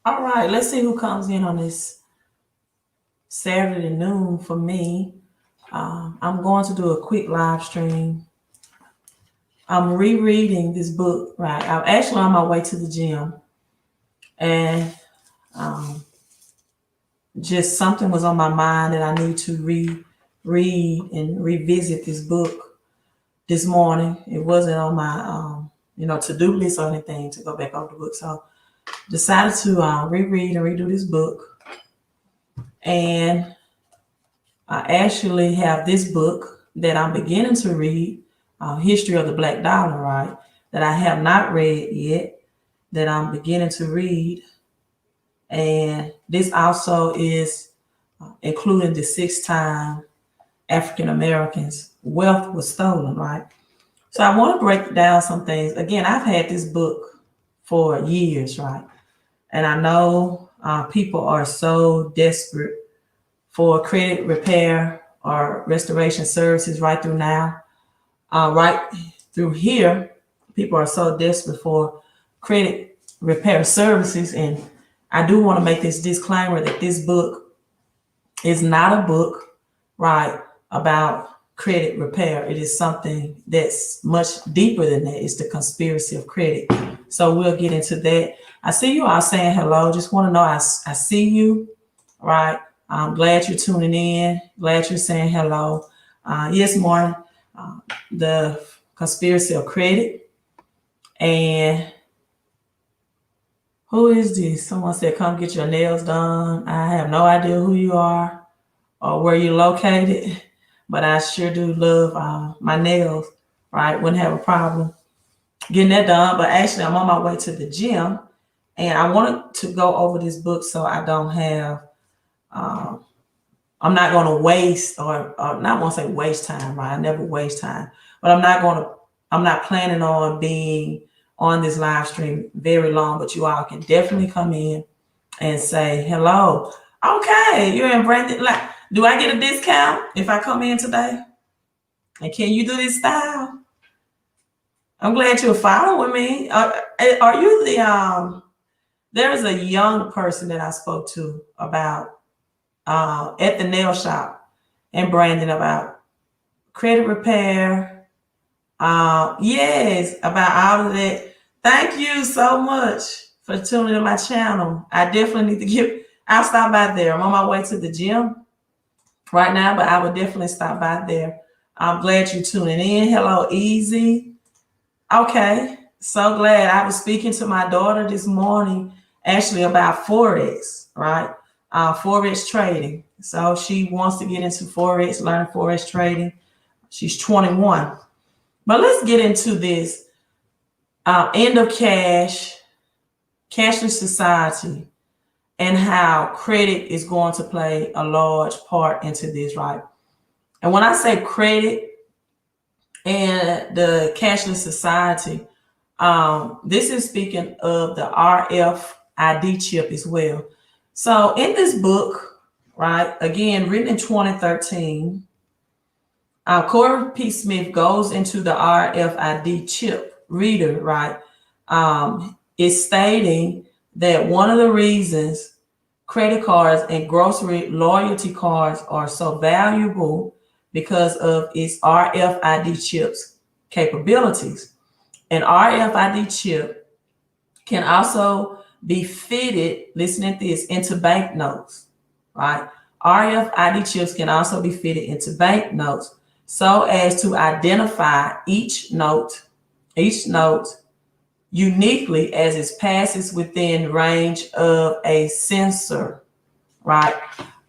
All right, let's see who comes in on this Saturday noon for me. I'm going to do a quick live stream. I'm rereading this book, right? I'm actually on my way to the gym, and um, just something was on my mind that I need to read and revisit this book this morning. It wasn't on my to-do list or anything to go back over the book, so decided to reread and redo this book. And I actually have this book that I'm beginning to read, History of the Black Dollar, right? That I have not read yet, that I'm beginning to read. And this also is including the 6 time African Americans' wealth was stolen, right? So I want to break down some things. Again, I've had this book for years, right? And I know people are so desperate for credit repair or restoration services right through now. Right through here, people are so desperate for credit repair services. And I do want to make this disclaimer that this book is not a book, right, about credit repair. It is something that's much deeper than that. It's the conspiracy of credit. So we'll get into that. I see you all saying hello. Just want to know I see you, right? I'm glad you're tuning in. Glad you're saying hello. Yes, morning. The conspiracy of credit. And who is this? Someone said, come get your nails done. I have no idea who you are or where you're located, but I sure do love my nails, right? Wouldn't have a problem getting that done. But actually, I'm on my way to the gym, and I wanted to go over this book so I don't have I'm not going to waste or not want to say waste time, right? I never waste time, but I'm not planning on being on this live stream very long, but you all can definitely come in and say hello. Okay, you're in Brandon. Like, do I get a discount if I come in today? And can you do this style? I'm glad you're following me. Are you the there's a young person that I spoke to about at the nail shop in Brandon about credit repair. Yes, about all of that. Thank you so much for tuning in my channel. I definitely need to I'll stop by there. I'm on my way to the gym right now, but I would definitely stop by there. I'm glad you're tuning in. Hello, Easy. Okay, so glad. I was speaking to my daughter this morning actually about Forex, right? Forex trading. So she wants to get into Forex, learn Forex trading. She's 21. But let's get into this end of cashless society and how credit is going to play a large part into this, right? And when I say credit and the cashless society, this is speaking of the RFID chip as well. So in this book, right, again, written in 2013, Corey P. Smith goes into the RFID chip reader, right? It's stating that one of the reasons credit cards and grocery loyalty cards are so valuable because of its RFID chips capabilities. An RFID chip can also be fitted, listen to this, into banknotes, right? RFID chips can also be fitted into banknotes so as to identify each note uniquely as it passes within range of a sensor, right?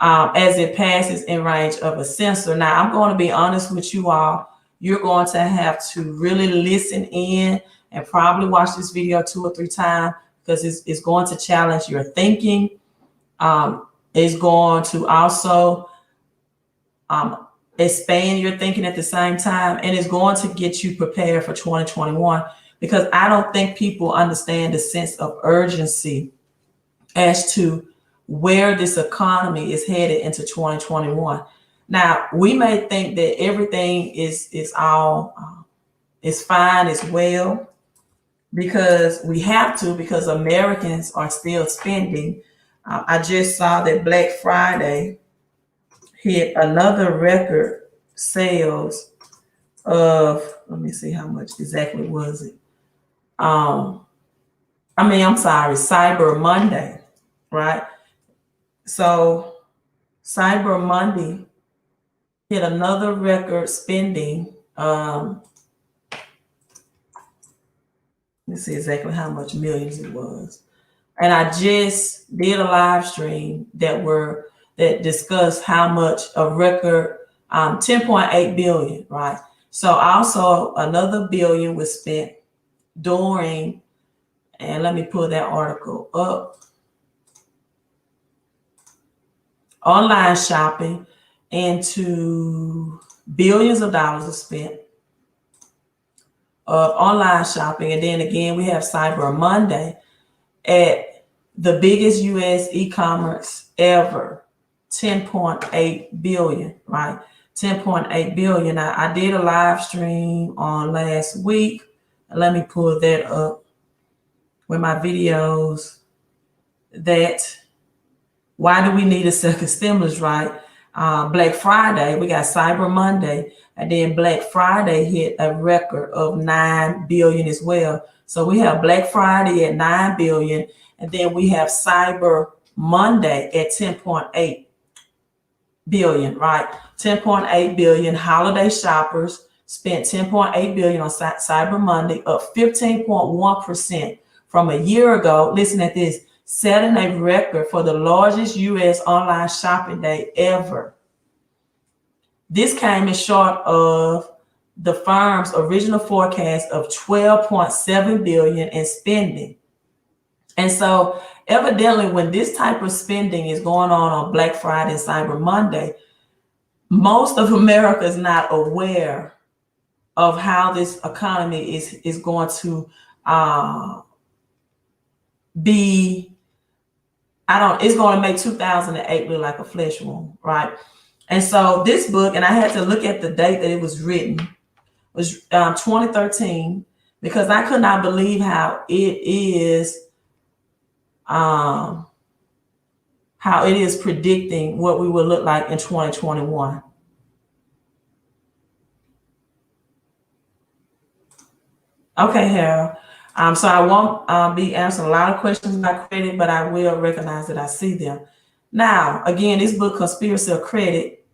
As it passes in range of a sensor. Now, I'm going to be honest with you all. You're going to have to really listen in and probably watch this video 2 or 3 times because it's going to challenge your thinking. It's going to also expand your thinking at the same time, and it's going to get you prepared for 2021 because I don't think people understand the sense of urgency as to where this economy is headed into 2021. Now, we may think that everything is all is fine, is well, because we have to, because Americans are still spending. I just saw that Black Friday hit another record sales of, let me see how much exactly was it. I'm sorry, Cyber Monday, right? So Cyber Monday hit another record spending. Let's see exactly how much millions it was. And I just did a live stream that discussed how much a record, 10.8 billion, right? So also another billion was spent during, and let me pull that article up. Online shopping, into billions of dollars are spent of online shopping. And then again, we have Cyber Monday at the biggest US e-commerce ever, 10.8 billion, right? 10.8 billion. I did a live stream on last week. Let me pull that up with my videos. That why do we need a second stimulus, right? Black Friday, we got Cyber Monday, and then Black Friday hit a record of 9 billion as well. So we have Black Friday at 9 billion, and then we have Cyber Monday at 10.8 billion, right? 10.8 billion. Holiday shoppers spent 10.8 billion on Cyber Monday, up 15.1% from a year ago. Listen at this, setting a record for the largest US online shopping day ever. This came in short of the firm's original forecast of 12.7 billion in spending. And so evidently, when this type of spending is going on Black Friday and Cyber Monday, most of America is not aware of how this economy is going to be. It's going to make 2008 look like a flesh wound, right? And so this book, and I had to look at the date that it was written, was 2013, because I could not believe how it is predicting what we will look like in 2021. Okay, Harold. So I won't be answering a lot of questions about credit, but I will recognize that I see them. Now, again, this book, Conspiracy of Credit,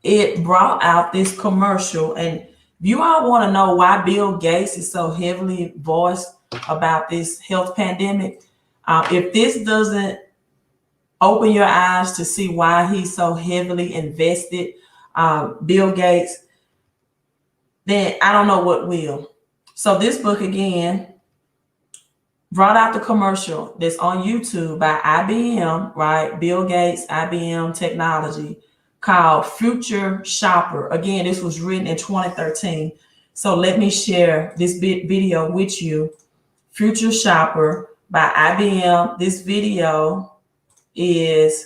it brought out this commercial. And you all want to know why Bill Gates is so heavily voiced about this health pandemic. If this doesn't open your eyes to see why he's so heavily invested, Bill Gates, then I don't know what will. So this book, again, brought out the commercial that's on YouTube by IBM, right? Bill Gates, IBM Technology, called Future Shopper. Again, this was written in 2013. So let me share this video with you. Future Shopper by IBM. This video is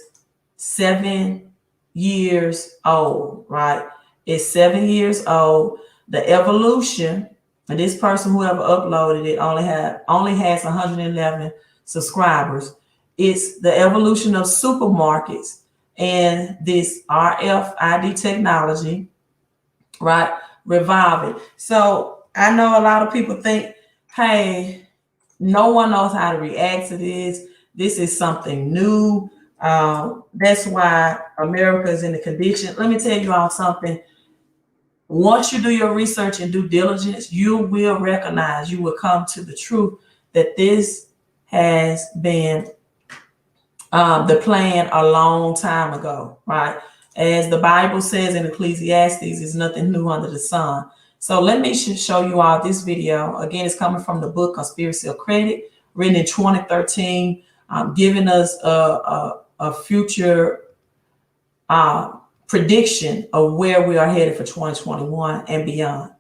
7 years old, right? It's 7 years old. The evolution, and this person, whoever uploaded it, only has 111 subscribers. It's the evolution of supermarkets and this RFID technology, right? Revolving. So I know a lot of people think, hey, no one knows how to react to this. This is something new. That's why America is in the condition. Let me tell you all something. Once you do your research and due diligence, you will recognize, you will come to the truth that this has been the plan a long time ago, right? As the Bible says in Ecclesiastes, there's nothing new under the sun. So let me show you all this video. Again, it's coming from the book Conspiracy of Credit, written in 2013, giving us a future prediction of where we are headed for 2021 and beyond.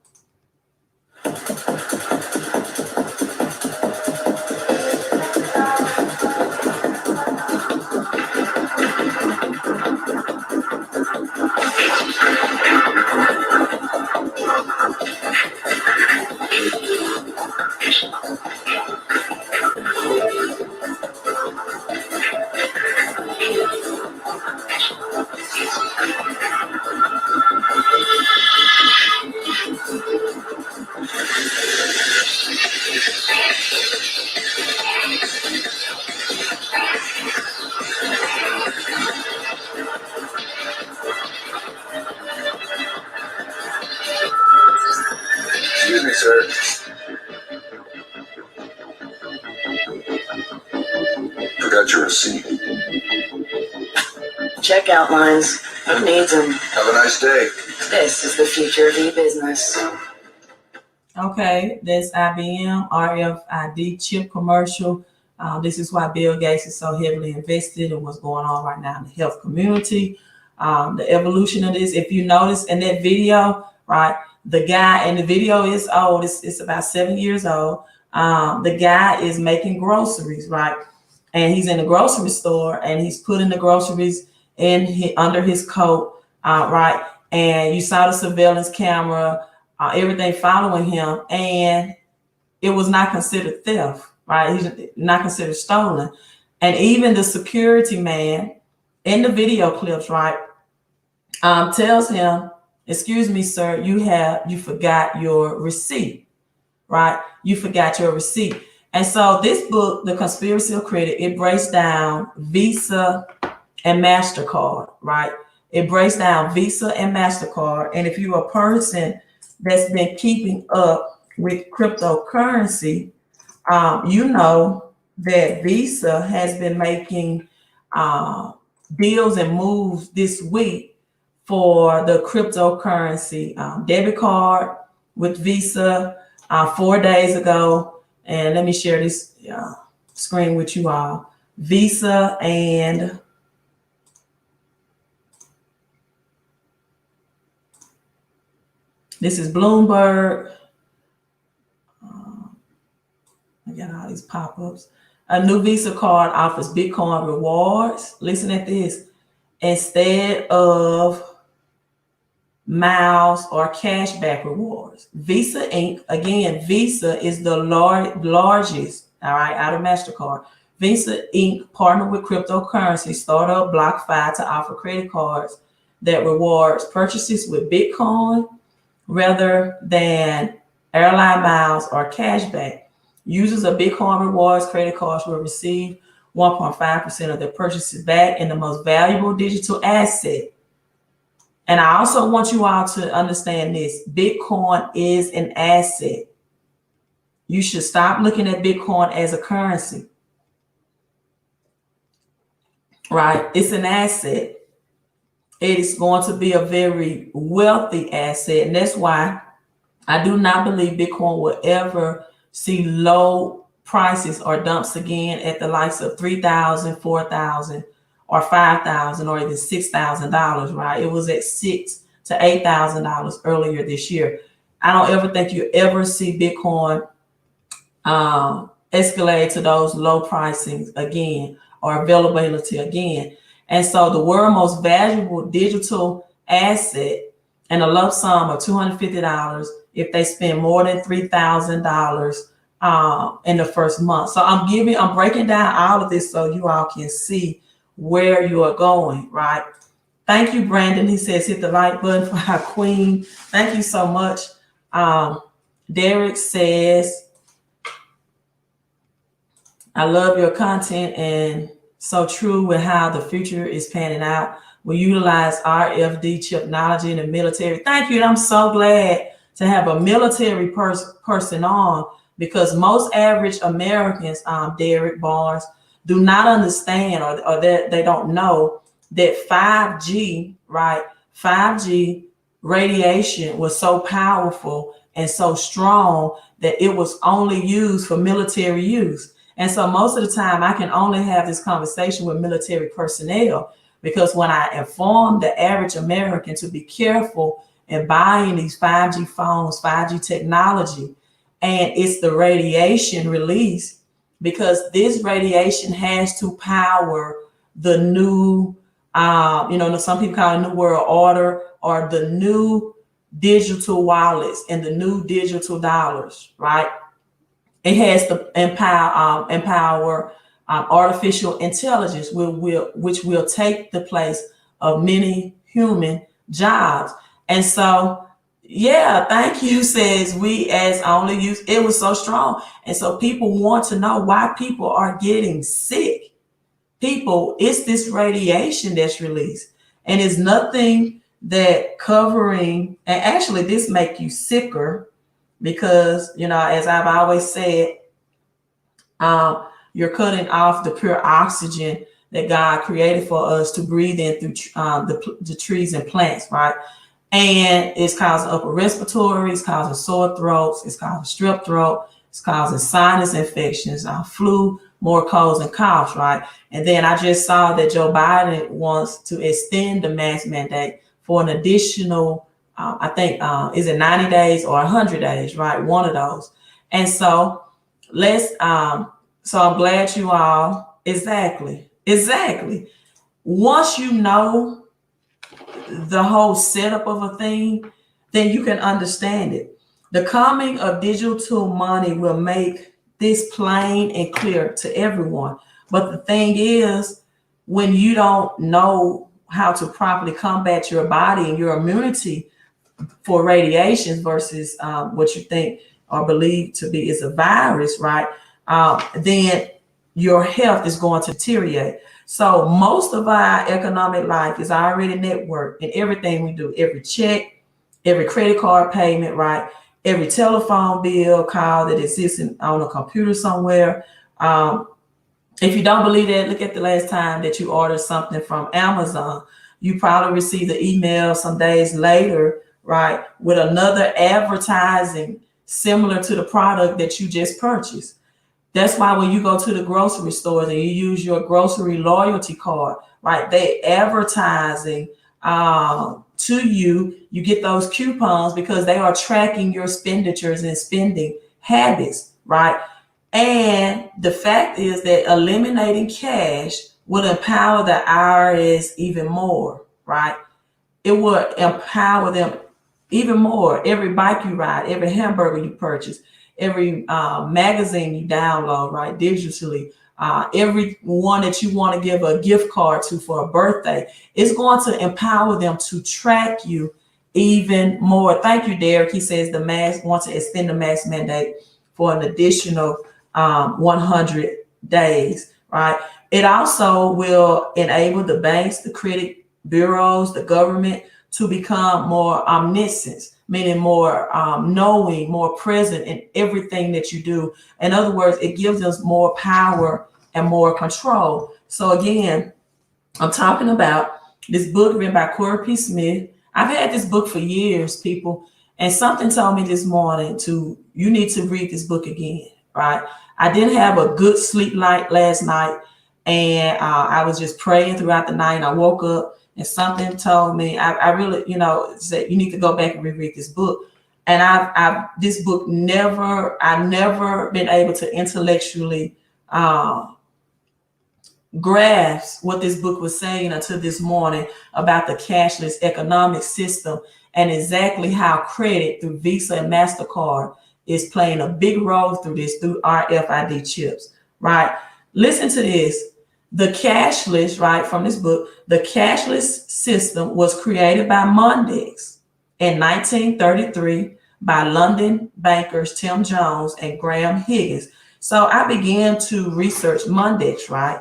sir. Forgot your receipt. Checkout lines. Who needs them? Have a nice day. This is the future of e-business. Okay, that's IBM RFID chip commercial. This is why Bill Gates is so heavily invested in what's going on right now in the health community. The evolution of this, if you notice in that video, right, the guy, and the video is old, it's about 7 years old. The guy is making groceries, right? And he's in the grocery store and he's putting the groceries under his coat, right? And you saw the surveillance camera, everything following him, and it was not considered theft, right? He's not considered stolen. And even the security man in the video clips, right, tells him, "Excuse me, sir, you forgot your receipt," right? You forgot your receipt. And so this book, The Conspiracy of Credit, it breaks down Visa and MasterCard, right? It breaks down Visa and MasterCard. And if you're a person that's been keeping up with cryptocurrency, you know that Visa has been making deals and moves this week for the cryptocurrency debit card with Visa 4 days ago. And let me share this screen with you all. Visa and this is Bloomberg. I got all these pop-ups. A new Visa card offers Bitcoin rewards. Listen at this. Instead of miles or cashback rewards. Visa Inc. Again, Visa is the largest, all right, out of MasterCard. Visa Inc. partnered with cryptocurrency startup BlockFi to offer credit cards that rewards purchases with Bitcoin rather than airline miles or cashback. Users of Bitcoin rewards credit cards will receive 1.5% of their purchases back in the most valuable digital asset. And I also want you all to understand this. Bitcoin is an asset. You should stop looking at Bitcoin as a currency, right? It's an asset. It is going to be a very wealthy asset. And that's why I do not believe Bitcoin will ever see low prices or dumps again at the likes of $3,000, $4,000, or $5,000, or even $6,000, right? It was at $6,000 to $8,000 earlier this year. I don't ever think you ever see Bitcoin escalate to those low pricings again or availability again. And so the world's most valuable digital asset and a lump sum of $250 if they spend more than $3,000 in the first month. So I'm breaking down all of this so you all can see where you are going, right? Thank you, Brandon. He says, hit the like button for our queen. Thank you so much. Derek says, I love your content and so true with how the future is panning out. We utilize RFD technology in the military. Thank you. And I'm so glad to have a military person on, because most average Americans, Derek Barnes, do not understand or that they don't know that 5G, right? 5G radiation was so powerful and so strong that it was only used for military use. And so most of the time I can only have this conversation with military personnel, because when I inform the average American to be careful in buying these 5G phones, 5G technology, and it's the radiation release, because this radiation has to power the new, some people call it New World Order, or the new digital wallets and the new digital dollars, right? It has to empower artificial intelligence, which will take the place of many human jobs. And so, yeah, thank you, says we as only use, it was so strong. And so people want to know why people are getting sick. People, it's this radiation that's released, and it's nothing that covering, and actually this make you sicker because, as I've always said, you're cutting off the pure oxygen that God created for us to breathe in through the trees and plants, right? And it's causing upper respiratory, it's causing sore throats, it's causing strep throat, it's causing sinus infections, flu, more colds and coughs, right? And then I just saw that Joe Biden wants to extend the mask mandate for an additional, I think, is it 90 days or 100 days, right? One of those. And so so I'm glad you all, exactly. Once you know the whole setup of a thing, then you can understand it. The coming of digital money will make this plain and clear to everyone. But the thing is, when you don't know how to properly combat your body and your immunity for radiation versus what you think or believe to be is a virus, right? Then your health is going to deteriorate. So most of our economic life is already networked in everything we do, every check, every credit card payment, right? Every telephone bill call that exists on a computer somewhere. If you don't believe that, look at the last time that you ordered something from Amazon. You probably received the email some days later, right, with another advertising similar to the product that you just purchased. That's why when you go to the grocery stores and you use your grocery loyalty card, right, they advertising to you, you get those coupons because they are tracking your expenditures and spending habits, right? And the fact is that eliminating cash will empower the IRS even more, right? It will empower them even more. Every bike you ride, every hamburger you purchase, every magazine you download, right, digitally, every one that you want to give a gift card to for a birthday, it's going to empower them to track you even more. Thank you, Derek. He says the mask wants to extend the mask mandate for an additional 100 days, right? It also will enable the banks, the credit bureaus, the government to become more omniscient, meaning more knowing, more present in everything that you do. In other words, it gives us more power and more control. So again, I'm talking about this book written by Corey P. Smith. I've had this book for years, people, and something told me this morning you need to read this book again, right? I didn't have a good sleep night last night, and I was just praying throughout the night, and I woke up and something told me I really, said you need to go back and reread this book. And this book I've never been able to intellectually grasp what this book was saying until this morning about the cashless economic system and exactly how credit through Visa and MasterCard is playing a big role through this, through RFID chips, right? Listen to this. The cashless, right, from this book, the cashless system was created by Mondex in 1933 by London bankers Tim Jones and Graham Higgins. So I began to research Mondex, right?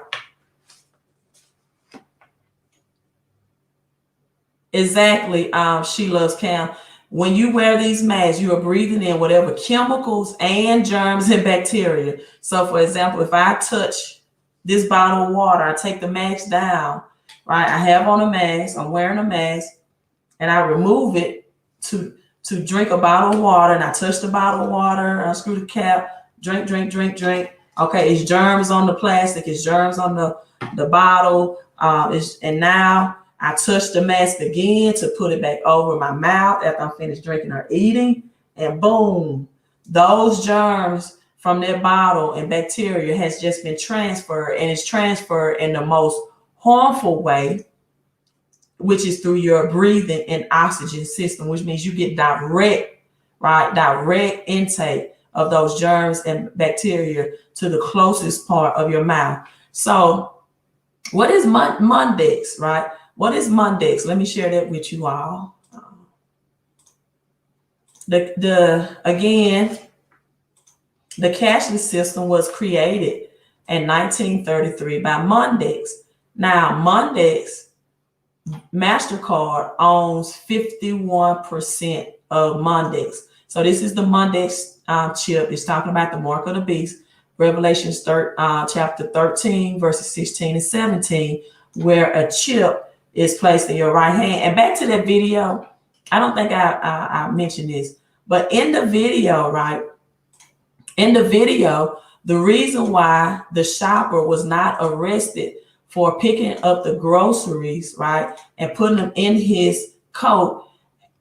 Exactly, She Loves Cam. When you wear these masks, you are breathing in whatever chemicals and germs and bacteria. So for example, if I touch this bottle of water, I take the mask down, right? I have on a mask, I'm wearing a mask, and I remove it to drink a bottle of water, and I touch the bottle of water, I unscrew the cap, drink. Okay, it's germs on the plastic, it's germs on the bottle, and now I touch the mask again to put it back over my mouth after I'm finished drinking or eating, and boom, those germs from that bottle and bacteria has just been transferred, and it's transferred in the most harmful way, which is through your breathing and oxygen system, which means you get direct intake of those germs and bacteria to the closest part of your mouth. So what is Mondex, right? What is Mondex? Let me share that with you all. Again, the cashless system was created in 1933 by Mondex. Now, Mondex, MasterCard owns 51% of Mondex. So this is the Mondex chip. It's talking about the mark of the beast, Revelation chapter 13, verses 16 and 17, where a chip is placed in your right hand. And back to that video, I don't think I mentioned this, but in the video, right? In the video, the reason why the shopper was not arrested for picking up the groceries, right, and putting them in his coat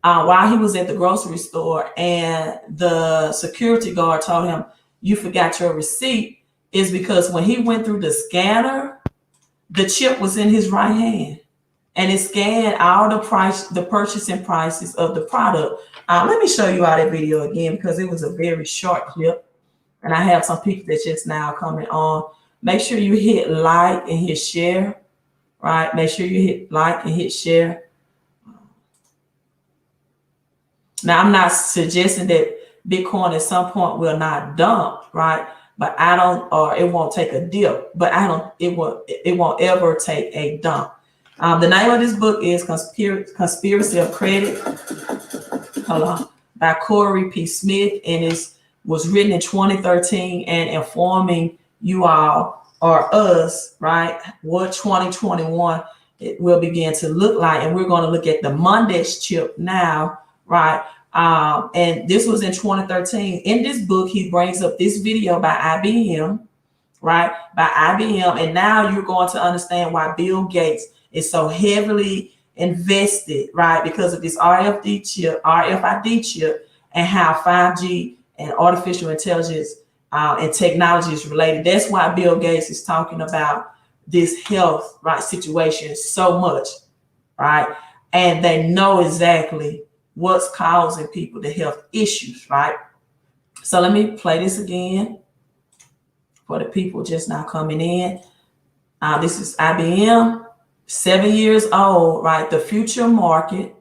while he was at the grocery store, and the security guard told him, "You forgot your receipt," is because when he went through the scanner, the chip was in his right hand, and it scanned all the purchasing prices of the product. Let me show you all that video again because it was a very short clip, and I have some people that just now coming on. Make sure you hit like and hit share, right? Make sure you hit like and hit share. Now, I'm not suggesting that Bitcoin at some point will not dump, right? But I don't, or it won't take a dip, but it won't ever take a dump. The name of this book is Conspiracy of Credit, by Corey P. Smith, and it was written in 2013 and informing you all or us, right, what 2021 it will begin to look like. And we're going to look at the Mondex chip now, right? And this was in 2013. In this book, he brings up this video by IBM, right? By IBM. And now you're going to understand why Bill Gates is so heavily invested, right? Because of this RFID chip, and how 5G and artificial intelligence and technology is related. That's why Bill Gates is talking about this health, right, situation so much, right? And they know exactly what's causing people the health issues, right? So let me play this again for the people just now coming in. This is IBM, 7 years old, right? The future market,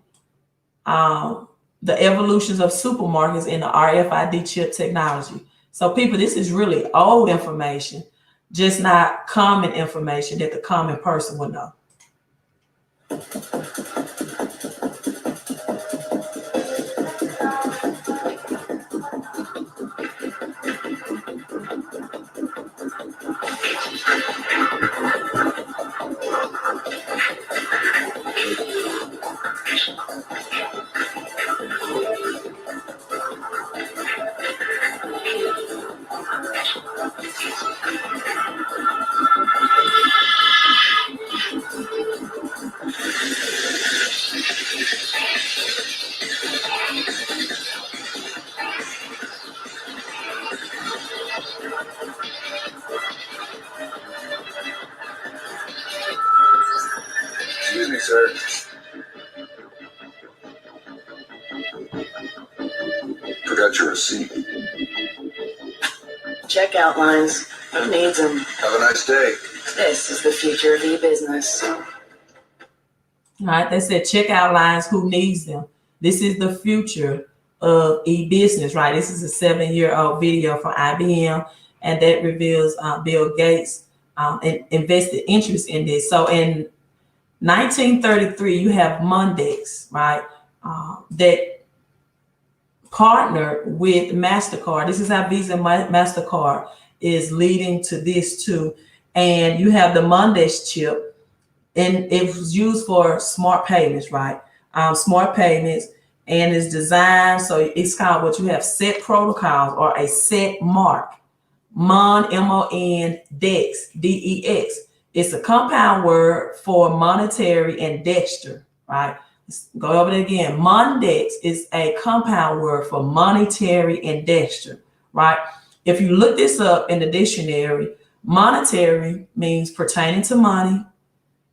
the evolutions of supermarkets in the RFID chip technology. So people, this is really old information, just not common information that the common person would know. Excuse me, sir. Forgot your receipt. Checkout lines. Who needs them? Have a nice day. This is the future of e-business. All right, they said checkout lines, who needs them? This is the future of e-business, right? This is a 7-year-old video from IBM, and that reveals Bill Gates invested interest in this. So in 1933, you have Mondex, right? That partnered with MasterCard. This is how Visa and MasterCard is leading to this too. And you have the Mondex chip, and it was used for smart payments, right? Smart payments, and it's designed, so it's called what you have set protocols or a set mark. M-O-N, DEX, D-E-X. It's a compound word for monetary and dexter, right? Let's go over it again. Mondex is a compound word for monetary and dexter, right? If you look this up in the dictionary, monetary means pertaining to money.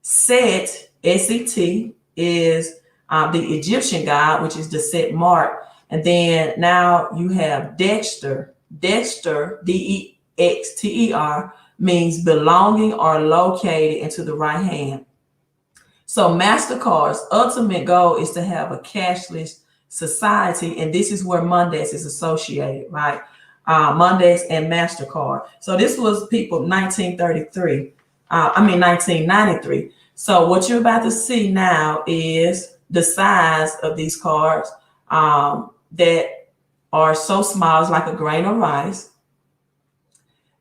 Set, S-E-T, is the Egyptian god, which is the set mark. And then now you have dexter. Dexter, D-E-X-T-E-R, means belonging or located into the right hand. So MasterCard's ultimate goal is to have a cashless society, and this is where Mondex is associated, right? Mondex and MasterCard. So this was people 1993. So what you're about to see now is the size of these cards that are so small, it's like a grain of rice.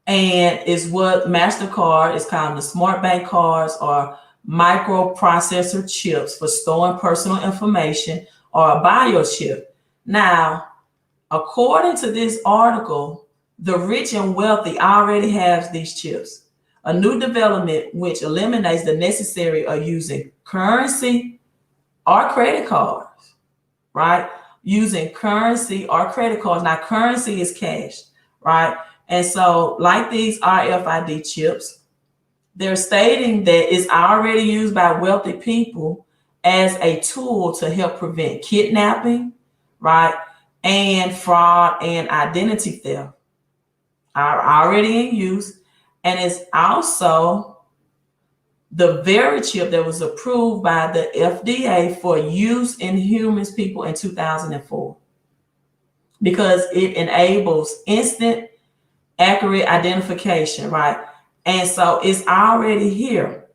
And is what MasterCard is calling the smart bank cards or microprocessor chips for storing personal information, or a biochip. Now, according to this article, the rich and wealthy already have these chips. A new development which eliminates the necessity of using currency or credit cards, right? Using currency or credit cards. Now, currency is cash, right? And so, like these RFID chips, they're stating that it's already used by wealthy people as a tool to help prevent kidnapping, right? And fraud and identity theft are already in use. And it's also the very chip that was approved by the FDA for use in humans people in 2004, because it enables instant accurate identification, right? And so it's already here.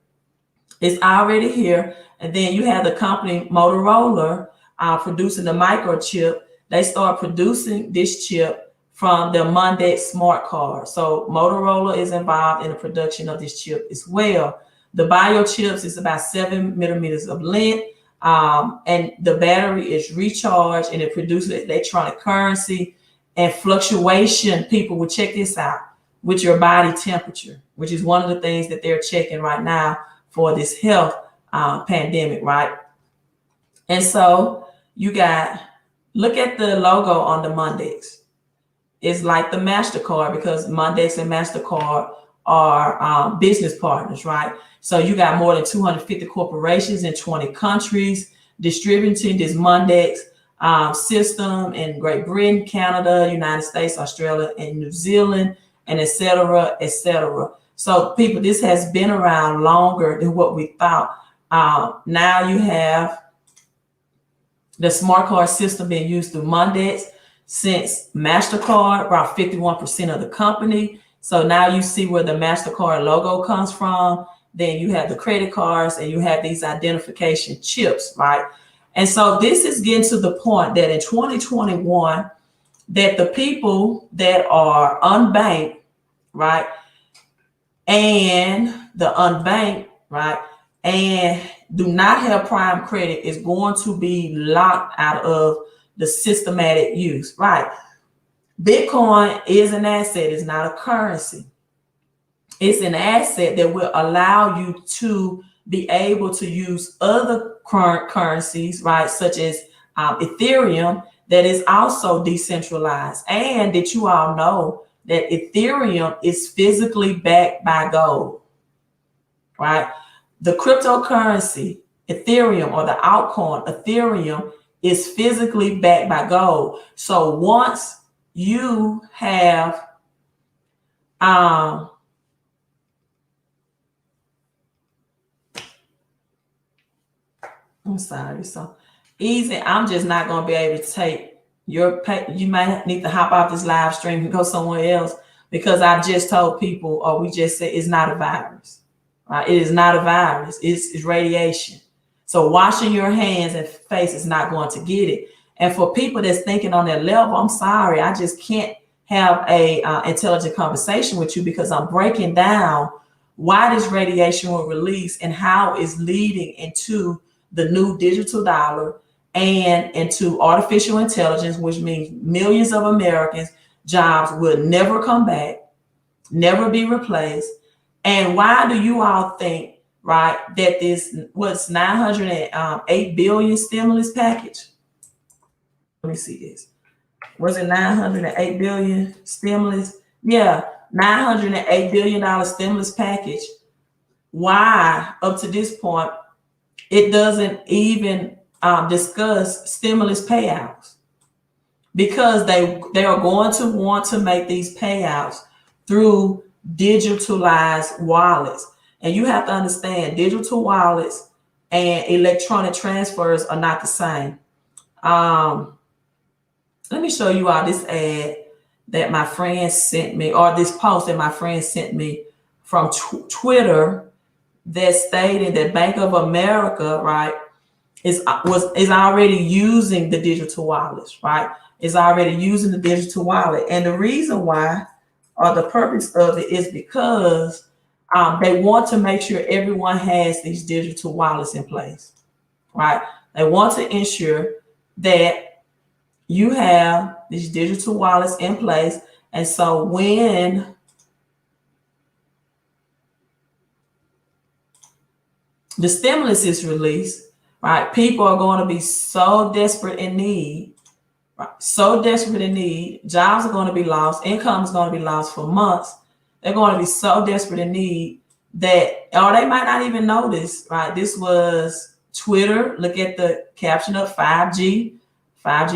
It's already here. And then you have the company Motorola producing the microchip. They start producing this chip from their Mondex smart card. So Motorola is involved in the production of this chip as well. The biochips is about 7 millimeters of length. And the battery is recharged and it produces electronic currency and fluctuation. People will check this out with your body temperature, which is one of the things that they're checking right now for this health pandemic, right? And so you got, look at the logo on the Mondex. It's like the MasterCard, because Mondex and MasterCard are business partners, right? So you got more than 250 corporations in 20 countries distributing this Mondex system in Great Britain, Canada, United States, Australia, and New Zealand, and et cetera, et cetera. So people, this has been around longer than what we thought. Now you have the smart card system being used through Mondex since MasterCard, about 51% of the company. So now you see where the MasterCard logo comes from. Then you have the credit cards and you have these identification chips, right? And so this is getting to the point that in 2021, that the people that are unbanked, right, and the unbanked, right, and do not have prime credit is going to be locked out of the systematic use, right? Bitcoin is an asset, it's not a currency. It's an asset that will allow you to be able to use other current currencies, right, such as Ethereum, that is also decentralized. And that you all know that Ethereum is physically backed by gold, right? The cryptocurrency, Ethereum, or the altcoin, Ethereum, is physically backed by gold. So once you have I'm sorry, so easy. I'm just not going to be able to take your pay. You might need to hop off this live stream and go somewhere else, because I've just told people, or we just said, it's not a virus, right? It is not a virus. It's radiation. So washing your hands and face is not going to get it. And for people that's thinking on that level, I'm sorry, I just can't have a intelligent conversation with you, because I'm breaking down why this radiation will release and how it's leading into the new digital dollar and into artificial intelligence, which means millions of Americans' jobs will never come back, never be replaced. And why do you all think, right, that this was 908 billion stimulus package? Let me see this. Was it 908 billion stimulus? Yeah, $908 billion stimulus package. Why, up to this point, it doesn't even discuss stimulus payouts? Because they are going to want to make these payouts through digitalized wallets. And you have to understand, digital wallets and electronic transfers are not the same. Let me show you all this ad that my friend sent me, or this post that my friend sent me from Twitter, that stated that Bank of America, right, is already using the digital wallets, right? is already using the digital wallet. And the reason why, or the purpose of it, is because they want to make sure everyone has these digital wallets in place, right? They want to ensure that you have these digital wallets in place. And so when the stimulus is released, right, people are going to be so desperate in need, right? So desperate in need. Jobs are going to be lost. Income is going to be lost for months. They're going to be so desperate in need that, or they might not even know this, right? This was Twitter. Look at the caption of 5G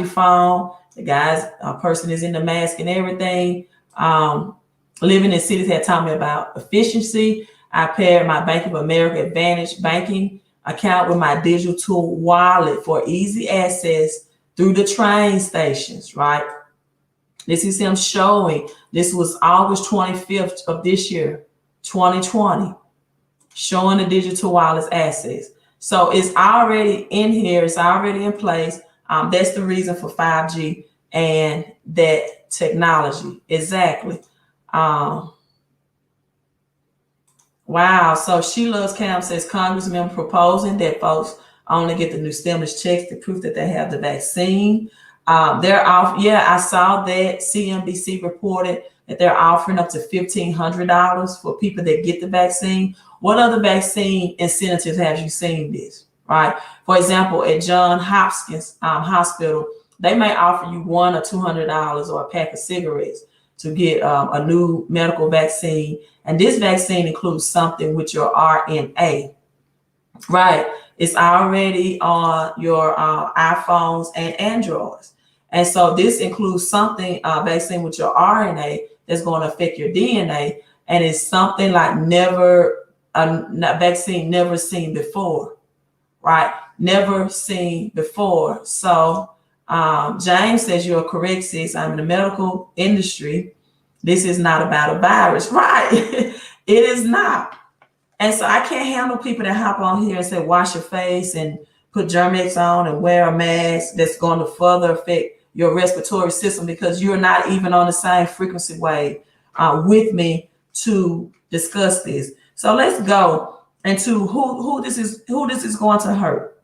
phone. The guy's person is in the mask and everything. Living in cities had taught me about efficiency. I paired my Bank of America Advantage banking account with my digital wallet for easy access through the train stations, right? This is him showing. This was August 25th of this year, 2020, showing the digital wallet's access. So it's already in here. It's already in place. That's the reason for 5G and that technology. Exactly. Wow. So She Loves Cam says Congressman proposing that folks only get the new stimulus checks to prove that they have the vaccine. They're off. Yeah, I saw that CNBC reported that they're offering up to $1,500 for people that get the vaccine. What other vaccine incentives have you seen this? Right. For example, at Johns Hopkins Hospital, they may offer you $100 or $200 or a pack of cigarettes to get a new medical vaccine. And this vaccine includes something with your RNA, right? It's already on your iPhones and Androids. And so this includes something, vaccine with your RNA that's going to affect your DNA. And it's something like vaccine never seen before, right? Never seen before. So James says you're correct, sis. I'm in the medical industry. This is not about a virus, right? It is not. And so I can't handle people that hop on here and say, wash your face and put Germ-X on and wear a mask. That's going to further affect your respiratory system because you're not even on the same frequency wave with me to discuss this. So let's go into who this is going to hurt.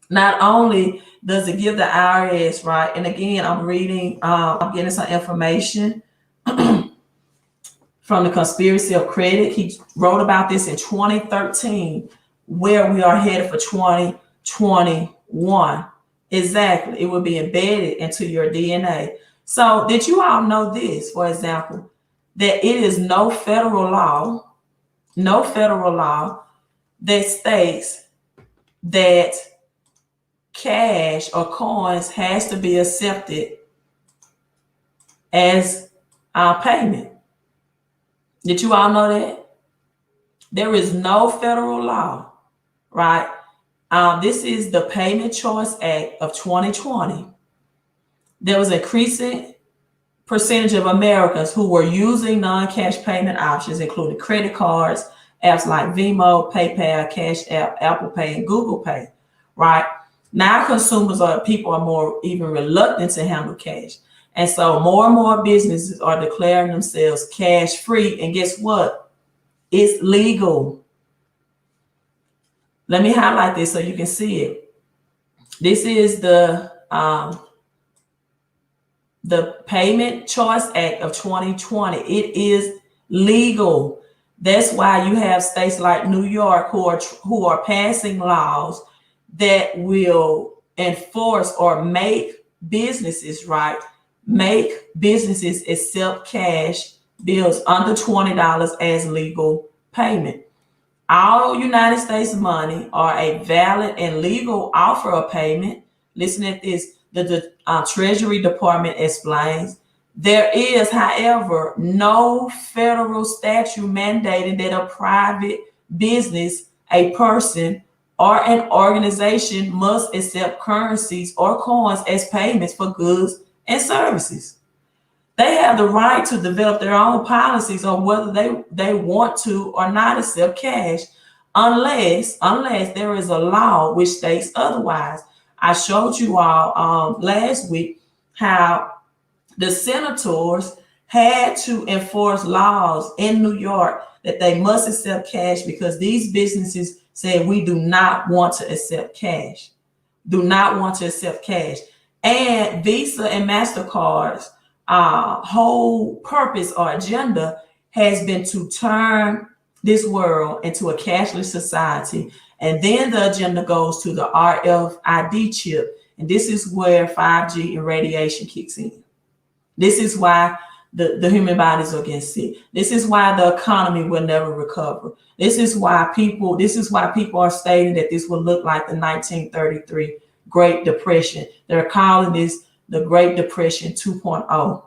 Not only does it give the IRS, right? And again, I'm reading, I'm getting some information from the Conspiracy of Credit. He wrote about this in 2013, where we are headed for 2021. Exactly. It will be embedded into your DNA. So did you all know this, for example, that it is no federal law that states that cash or coins has to be accepted as payment? Did you all know that? There is no federal law, right? This is the Payment Choice Act of 2020. There was an increasing percentage of Americans who were using non-cash payment options, including credit cards, apps like Venmo, PayPal, Cash App, Apple Pay, and Google Pay, right? Now people are more even reluctant to handle cash. And so more and more businesses are declaring themselves cash free. And guess what? It's legal. Let me highlight this so you can see it. This is the Payment Choice Act of 2020. It is legal. That's why you have states like New York who are passing laws that will enforce or make businesses, right? Make businesses accept cash bills under $20 as legal payment. All United States money are a valid and legal offer of payment. Listen at this. The Treasury Department explains, there is, however, no federal statute mandating that a private business, a person, or an organization must accept currencies or coins as payments for goods and services. They have the right to develop their own policies on whether they want to or not accept cash, unless there is a law which states otherwise. I showed you all last week how the senators had to enforce laws in New York that they must accept cash because these businesses said we do not want to accept cash. Do not want to accept cash. And Visa and MasterCard's whole purpose or agenda has been to turn this world into a cashless society. And then the agenda goes to the RFID chip. And this is where 5G and radiation kicks in. This is why the human bodies are getting sick. This is why the economy will never recover. This is why people are stating that this will look like the 1933 Great Depression. They're calling this the Great Depression 2.0.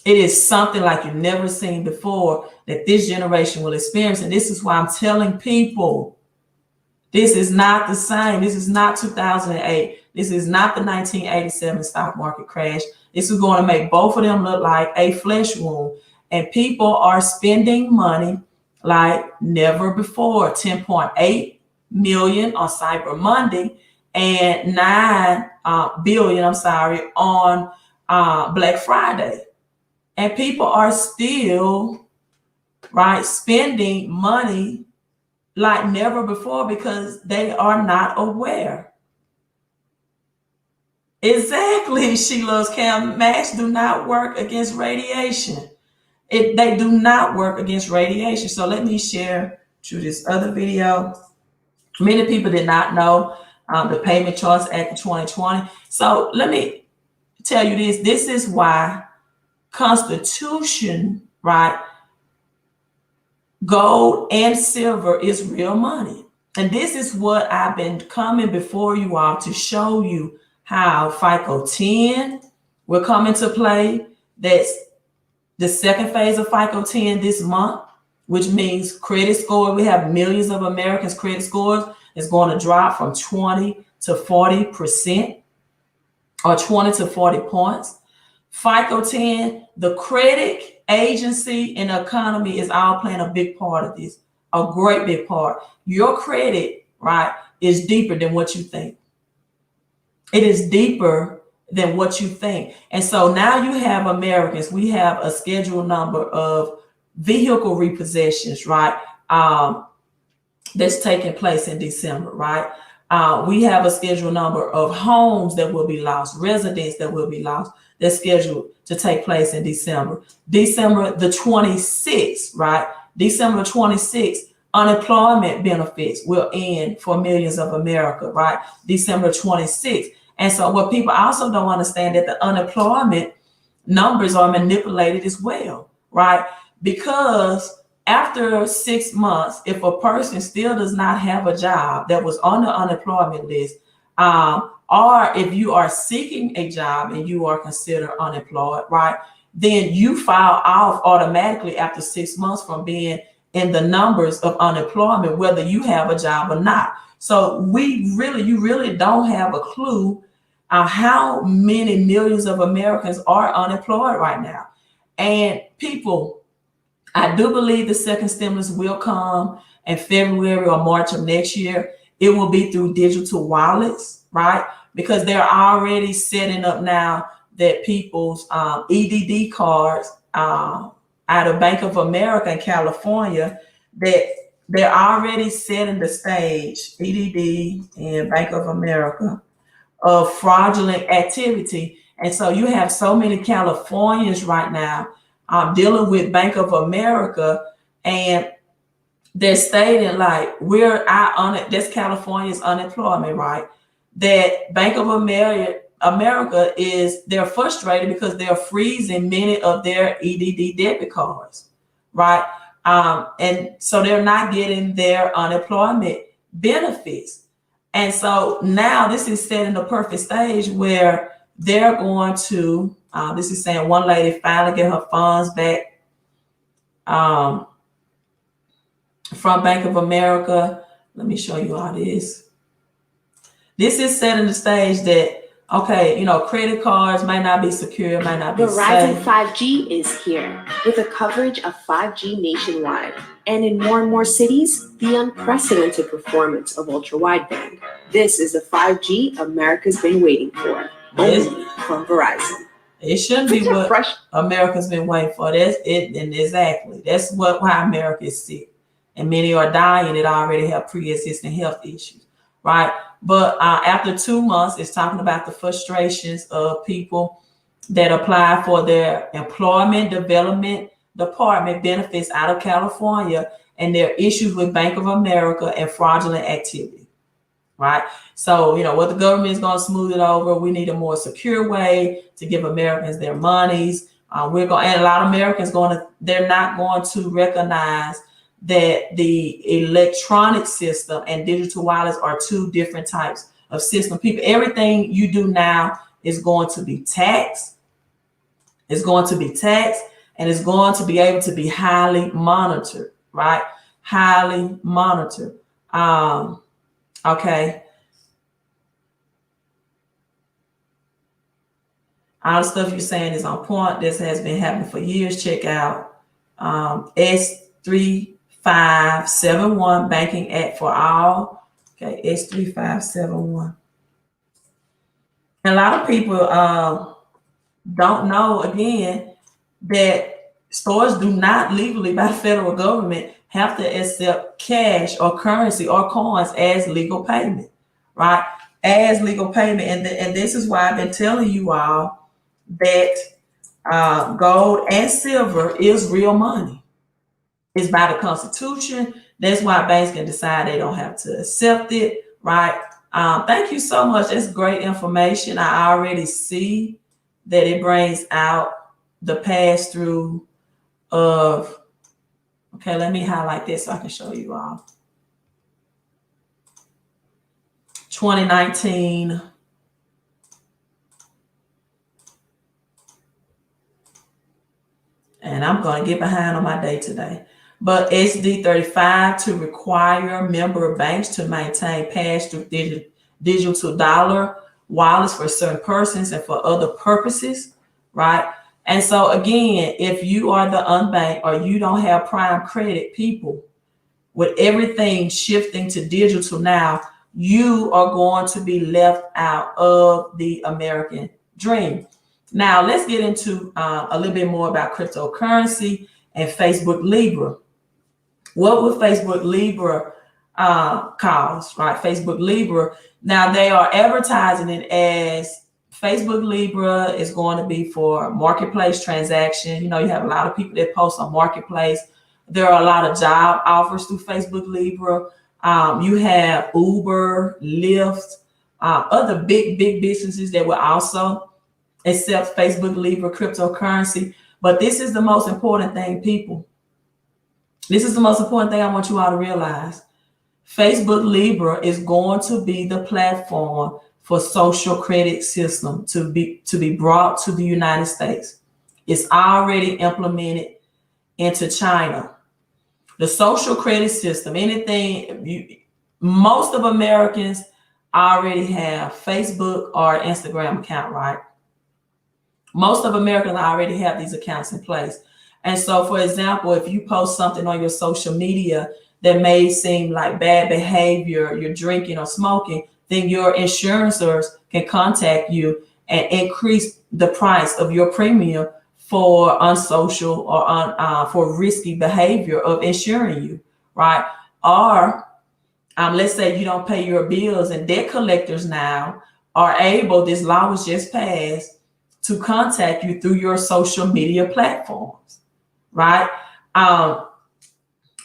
It is something like you've never seen before that this generation will experience. And this is why I'm telling people, this is not the same. This is not 2008. This is not the 1987 stock market crash. This is going to make both of them look like a flesh wound. And people are spending money like never before. 10.8 million on Cyber Monday and 9 billion, on Black Friday. And people are still, spending money like never before because they are not aware. Exactly, she loves Cam. Masks do not work against radiation. They do not work against radiation. So let me share to this other video. Many people did not know the Payment Trust Act of 2020. So let me tell you this. This is why Constitution, gold and silver is real money. And this is what I've been coming before you all to show you how FICO 10 will come into play. That's the second phase of FICO 10 this month, which means credit score. We have millions of Americans' credit scores is going to drop from 20 to 40% or 20 to 40 points. FICO 10, the credit agency and the economy is all playing a big part of this, a great big part. Your credit, is deeper than what you think. It is deeper than what you think. And so now you have Americans, we have a scheduled number of vehicle repossessions, that's taking place in December, we have a scheduled number of homes that will be lost, residents that will be lost. That's scheduled to take place in December. December the 26th, December 26th, unemployment benefits will end for millions of America, December 26th. And so what people also don't understand that the unemployment numbers are manipulated as well, Because after 6 months, if a person still does not have a job that was on the unemployment list, or if you are seeking a job and you are considered unemployed, then you file off automatically after 6 months from being in the numbers of unemployment, whether you have a job or not. So you really don't have a clue how many millions of Americans are unemployed right now. And people, I do believe the second stimulus will come in February or March of next year. It will be through digital wallets, because they're already setting up now that people's EDD cards out of Bank of America in California, that they're already setting the stage, EDD and Bank of America, of fraudulent activity. And so you have so many Californians right now dealing with Bank of America, and they're stating that's California's unemployment, that Bank of America they're frustrated because they're freezing many of their EDD debit cards, and so they're not getting their unemployment benefits. And so now this is setting the perfect stage where they're going to, this is saying one lady finally get her funds back from Bank of America. Let me show you all this. This is setting the stage that, credit cards might not be secure, might not be safe. Verizon 5G is here with a coverage of 5G nationwide. And in more and more cities, the unprecedented performance of ultra-wideband. This is the 5G America's been waiting for. Yes. only from Verizon. It shouldn't be Picture what fresh America's been waiting for. That's it, and exactly that's why America is sick, and many are dying that already have pre-existing health issues, right? But after 2 months, it's talking about the frustrations of people that apply for their employment development department benefits out of California, and their issues with Bank of America and fraudulent activity, right? So, what the government is going to smooth it over. We need a more secure way to give Americans their monies. And a lot of Americans they're not going to recognize that the electronic system and digital wallets are two different types of system. People, everything you do now is going to be taxed. It's going to be taxed, and it's going to be able to be highly monitored, right? Highly monitored. Okay. All the stuff you're saying is on point. This has been happening for years. Check out S3571 Banking Act for All. Okay, S3571. And a lot of people don't know, again, that stores do not legally by the federal government have to accept cash or currency or coins as legal payment, right? As legal payment. And this is why I've been telling you all that gold and silver is real money. It's by the Constitution. That's why banks can decide they don't have to accept it, right? Thank you so much. That's great information. I already see that it brings out the pass-through of, okay, let me highlight this so I can show you all. 2019. And I'm going to get behind on my day today. But SD 35 to require member banks to maintain pass-through digital dollar wallets for certain persons and for other purposes, right? And so again, if you are the unbanked or you don't have prime credit, people, with everything shifting to digital now, you are going to be left out of the American dream. Now, let's get into a little bit more about cryptocurrency and Facebook Libra. What would Facebook Libra cause, right? Facebook Libra. Now, they are advertising it as Facebook Libra is going to be for marketplace transaction. You have a lot of people that post on marketplace. There are a lot of job offers through Facebook Libra. You have Uber, Lyft, other big businesses that will also accept Facebook Libra cryptocurrency. But this is the most important thing, people. This is the most important thing I want you all to realize. Facebook Libra is going to be the platform for social credit system to be brought to the United States. It's already implemented into China. The social credit system, most of Americans already have Facebook or Instagram account, right? Most of Americans already have these accounts in place. And so, for example, if you post something on your social media that may seem like bad behavior, you're drinking or smoking, then your insurances can contact you and increase the price of your premium for unsocial or for risky behavior of insuring you, right? Or let's say you don't pay your bills, and debt collectors now are able, this law was just passed, to contact you through your social media platforms, right?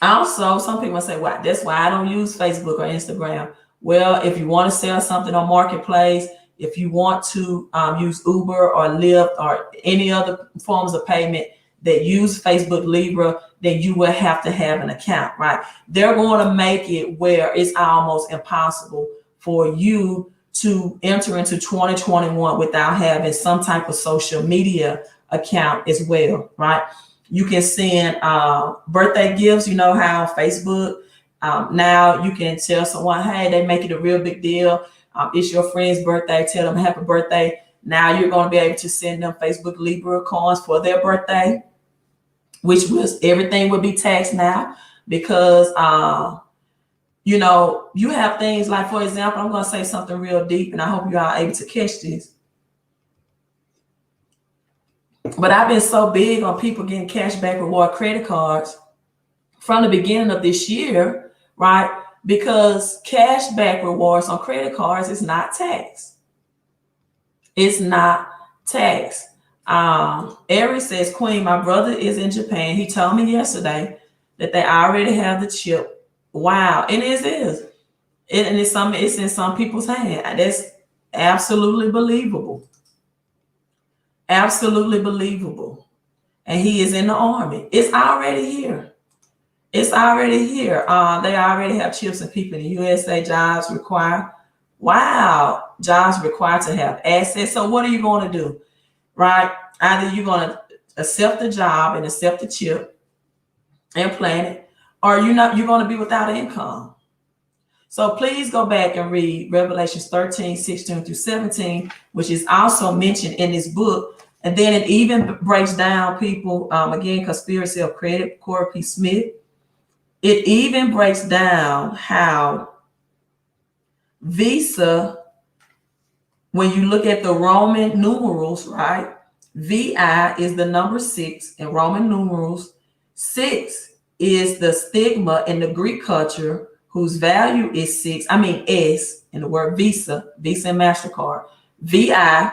Also, some people say, well, that's why I don't use Facebook or Instagram. Well, if you want to sell something on Marketplace, if you want to use Uber or Lyft or any other forms of payment that use Facebook Libra, then you will have to have an account, right? They're going to make it where it's almost impossible for you to enter into 2021 without having some type of social media account as well, right? You can send birthday gifts. You know how Facebook, now you can tell someone, hey, they make it a real big deal. It's your friend's birthday, tell them happy birthday. Now you're going to be able to send them Facebook Libra coins for their birthday, which was, everything would be taxed now because, you have things like, for example, I'm going to say something real deep and I hope you are able to catch this. But I've been so big on people getting cashback reward credit cards from the beginning of this year, right? Because cashback rewards on credit cards is not taxed. It's not taxed. Eric says, Queen, my brother is in Japan. He told me yesterday that they already have the chip. Wow. And it is. It's in some people's hand. That's absolutely believable. Absolutely believable. And he is in the army. It's already here. It's already here. They already have chips and people in the USA. Jobs require. Wow. Jobs required to have assets. So what are you going to do? Right? Either you're going to accept the job and accept the chip and plan it, or you're going to be without income. So please go back and read Revelations 13, 16 through 17, which is also mentioned in this book. And then it even breaks down people, again, Conspiracy of Credit, Corey P. Smith. It even breaks down how Visa, when you look at the Roman numerals, right? VI is the number 6 in Roman numerals. 6 is the stigma in the Greek culture, whose value is 6. I mean, S in the word Visa and MasterCard. VI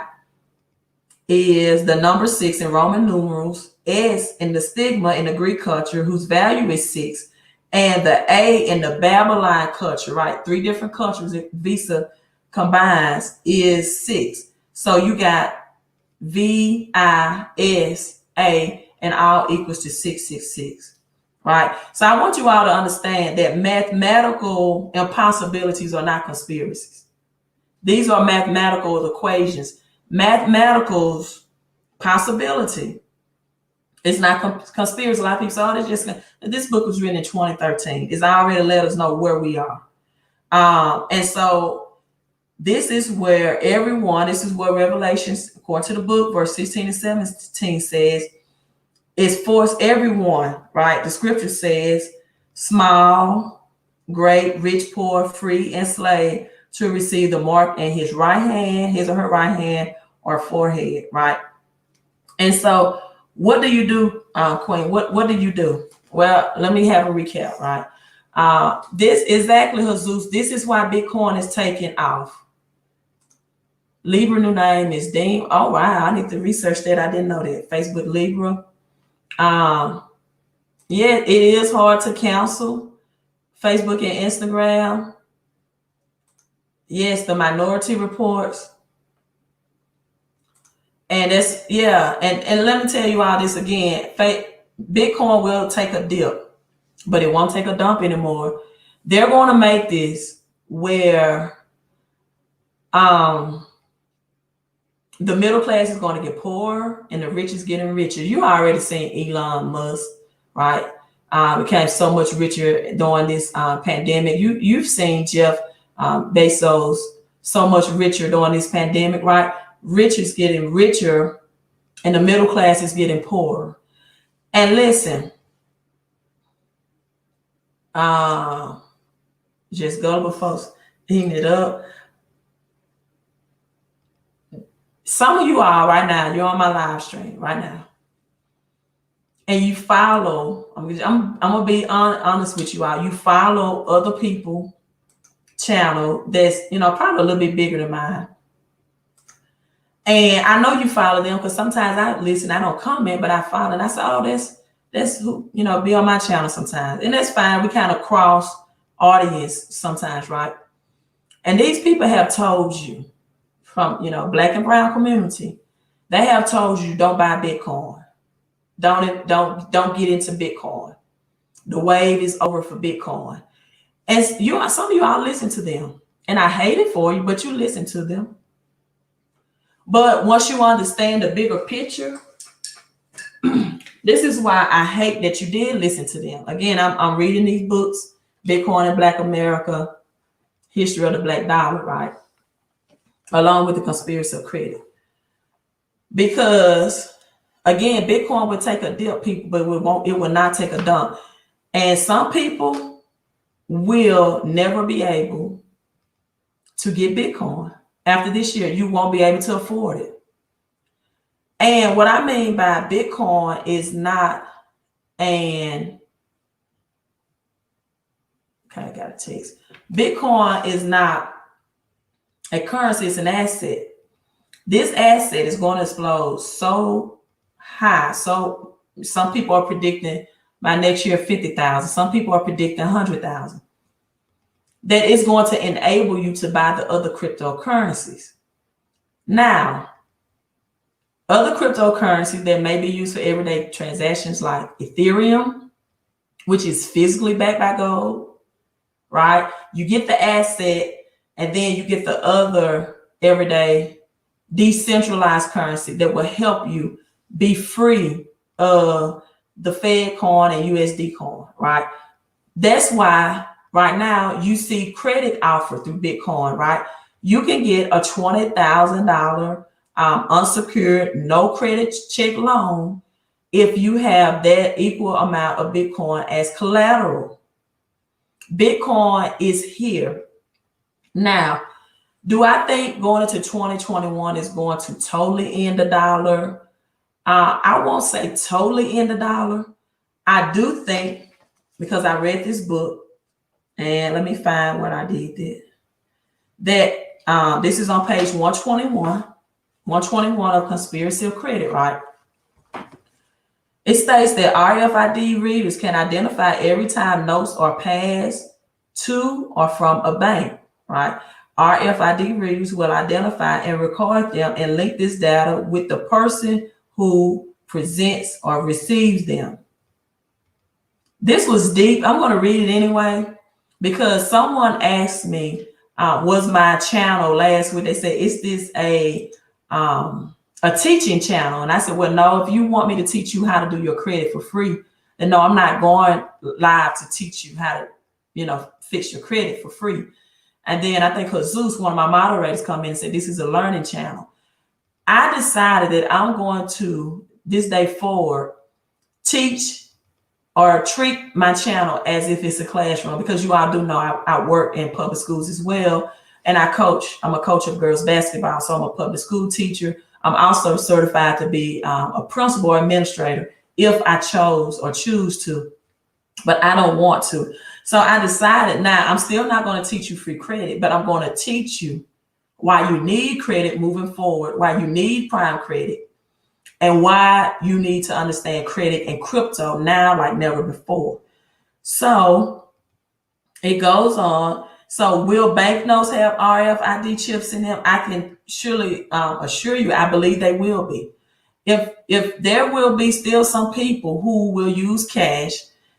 is the number 6 in Roman numerals. S in the stigma in the Greek culture, whose value is 6. And the A in the Babylon culture, right? 3 different cultures that Visa combines is 6. So you got VISA, and all equals to 666, right? So I want you all to understand that mathematical impossibilities are not conspiracies. These are mathematical equations. Mathematical's possibility. It's not conspiracy. A lot of people say, oh, this book was written in 2013. It's already let us know where we are. And so this is where Revelations, according to the book, verse 16 and 17 says, it's for everyone, right? The scripture says, small, great, rich, poor, free, and slave, to receive the mark in his right hand, his or her right hand or forehead, right? And so what do you do, Queen? What do you do? Well, let me have a recap, right? This exactly, Jesus. This is why Bitcoin is taking off. Libra new name is Dean. Oh, wow. I need to research that. I didn't know that. Facebook Libra. Yeah, it is hard to cancel. Facebook and Instagram. Yes, the minority reports. And that's, yeah. And let me tell you all this again. Bitcoin will take a dip, but it won't take a dump anymore. They're going to make this where the middle class is going to get poorer and the rich is getting richer. You already seen Elon Musk, right? Became so much richer during this pandemic. You've seen Jeff Bezos so much richer during this pandemic, right? Rich is getting richer and the middle class is getting poorer. And listen, just gullible folks eating it up. Some of you are right now, you're on my live stream right now. And you follow, I'm gonna be honest with you all. You follow other people channel that's, probably a little bit bigger than mine. And I know you follow them because sometimes I listen, I don't comment, but I follow and I say, oh, that's who, be on my channel sometimes. And that's fine. We kind of cross audience sometimes, right? And these people have told you from, Black and brown community, they have told you don't buy Bitcoin. Don't get into Bitcoin. The wave is over for Bitcoin. And some of you all listen to them. And I hate it for you, but you listen to them. But once you understand the bigger picture, this is why I hate that you did listen to them. Again, I'm reading these books, Bitcoin and Black America, History of the Black Dollar, right? Along with the Conspiracy of Credit. Because, again, Bitcoin will take a dip, people, but it will not take a dump. And some people will never be able to get Bitcoin. After this year, you won't be able to afford it. And what I mean by Bitcoin is not an, okay, I got a text. Bitcoin is not a currency, it's an asset. This asset is going to explode so high. So some people are predicting by next year 50,000. Some people are predicting 100,000. That is going to enable you to buy the other cryptocurrencies. Now, other cryptocurrencies that may be used for everyday transactions like Ethereum, which is physically backed by gold, right? You get the asset and then you get the other everyday decentralized currency that will help you be free of the Fed coin and USD coin, right? That's why right now you see credit offered through Bitcoin, right? You can get a $20,000 unsecured, no credit check loan if you have that equal amount of Bitcoin as collateral. Bitcoin is here. Now, do I think going into 2021 is going to totally end the dollar? I won't say totally end the dollar. I do think, because I read this book, and let me find what I did there, that this is on page 121 of Conspiracy of Credit, right? It states that RFID readers can identify every time notes are passed to or from a bank, right? RFID readers will identify and record them and link this data with the person who presents or receives them. This was deep. I'm going to read it anyway because someone asked me, was my channel last week? They said, is this a teaching channel? And I said, well, no, if you want me to teach you how to do your credit for free, then no, I'm not going live to teach you how to, fix your credit for free. And then I think Jesus, one of my moderators, come in and said, this is a learning channel. I decided that I'm going to, this day forward, teach or treat my channel as if it's a classroom, because you all do know I work in public schools as well. And I coach. I'm a coach of girls basketball, so I'm a public school teacher. I'm also certified to be a principal or administrator if I choose to, but I don't want to. So I decided now I'm still not going to teach you free credit, but I'm going to teach you why you need credit moving forward, why you need prime credit, and why you need to understand credit and crypto now like never before. So it goes on. So will banknotes have RFID chips in them? I can surely assure you, I believe they will be. If there will be still some people who will use cash,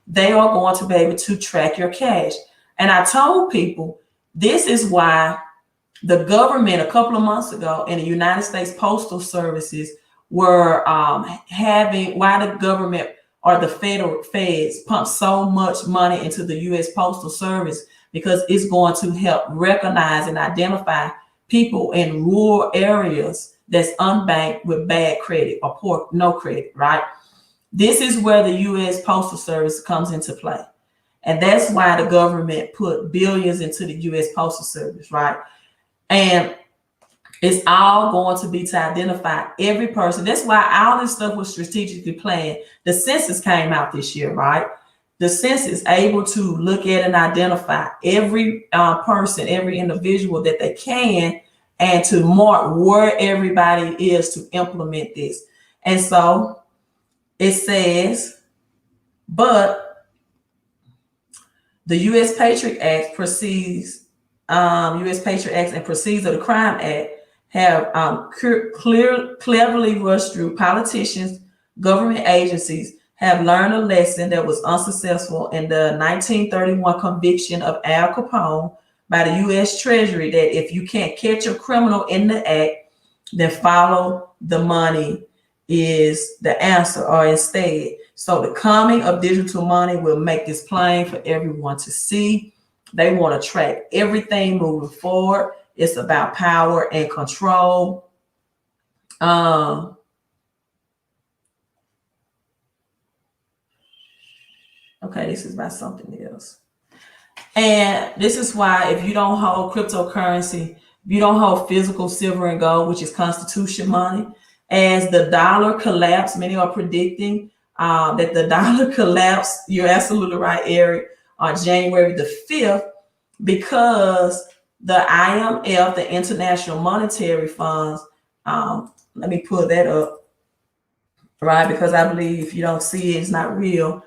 they are going to be able to track your cash. And I told people, this is why the government a couple of months ago in the United States Postal Services were why the government or the feds pump so much money into the U.S. Postal Service, because it's going to help recognize and identify people in rural areas that's unbanked with bad credit or poor, no credit, right? This is where the U.S. Postal Service comes into play. And that's why the government put billions into the U.S. Postal Service, right? And it's all going to be to identify every person. That's why all this stuff was strategically planned. The census came out this year, right? The census is able to look at and identify every person, every individual that they can, and to mark where everybody is to implement this. And so it says, but the U.S. Patriot Act proceeds, U.S. Patriot Act and proceeds of the Crime Act have cleverly rushed through. Politicians, government agencies have learned a lesson that was unsuccessful in the 1931 conviction of Al Capone by the U.S. Treasury, that if you can't catch a criminal in the act, then follow the money is the answer, or instead. So the coming of digital money will make this plain for everyone to see. They want to track everything moving forward. It's about power and control. Okay, this is about something else. And this is why if you don't hold cryptocurrency, if you don't hold physical silver and gold, which is Constitution money, as the dollar collapsed. Many are predicting that the dollar collapsed. You're absolutely right, Eric, on January the 5th, because the IMF, the International Monetary Funds, let me pull that up, right? Because I believe if you don't see it, it's not real.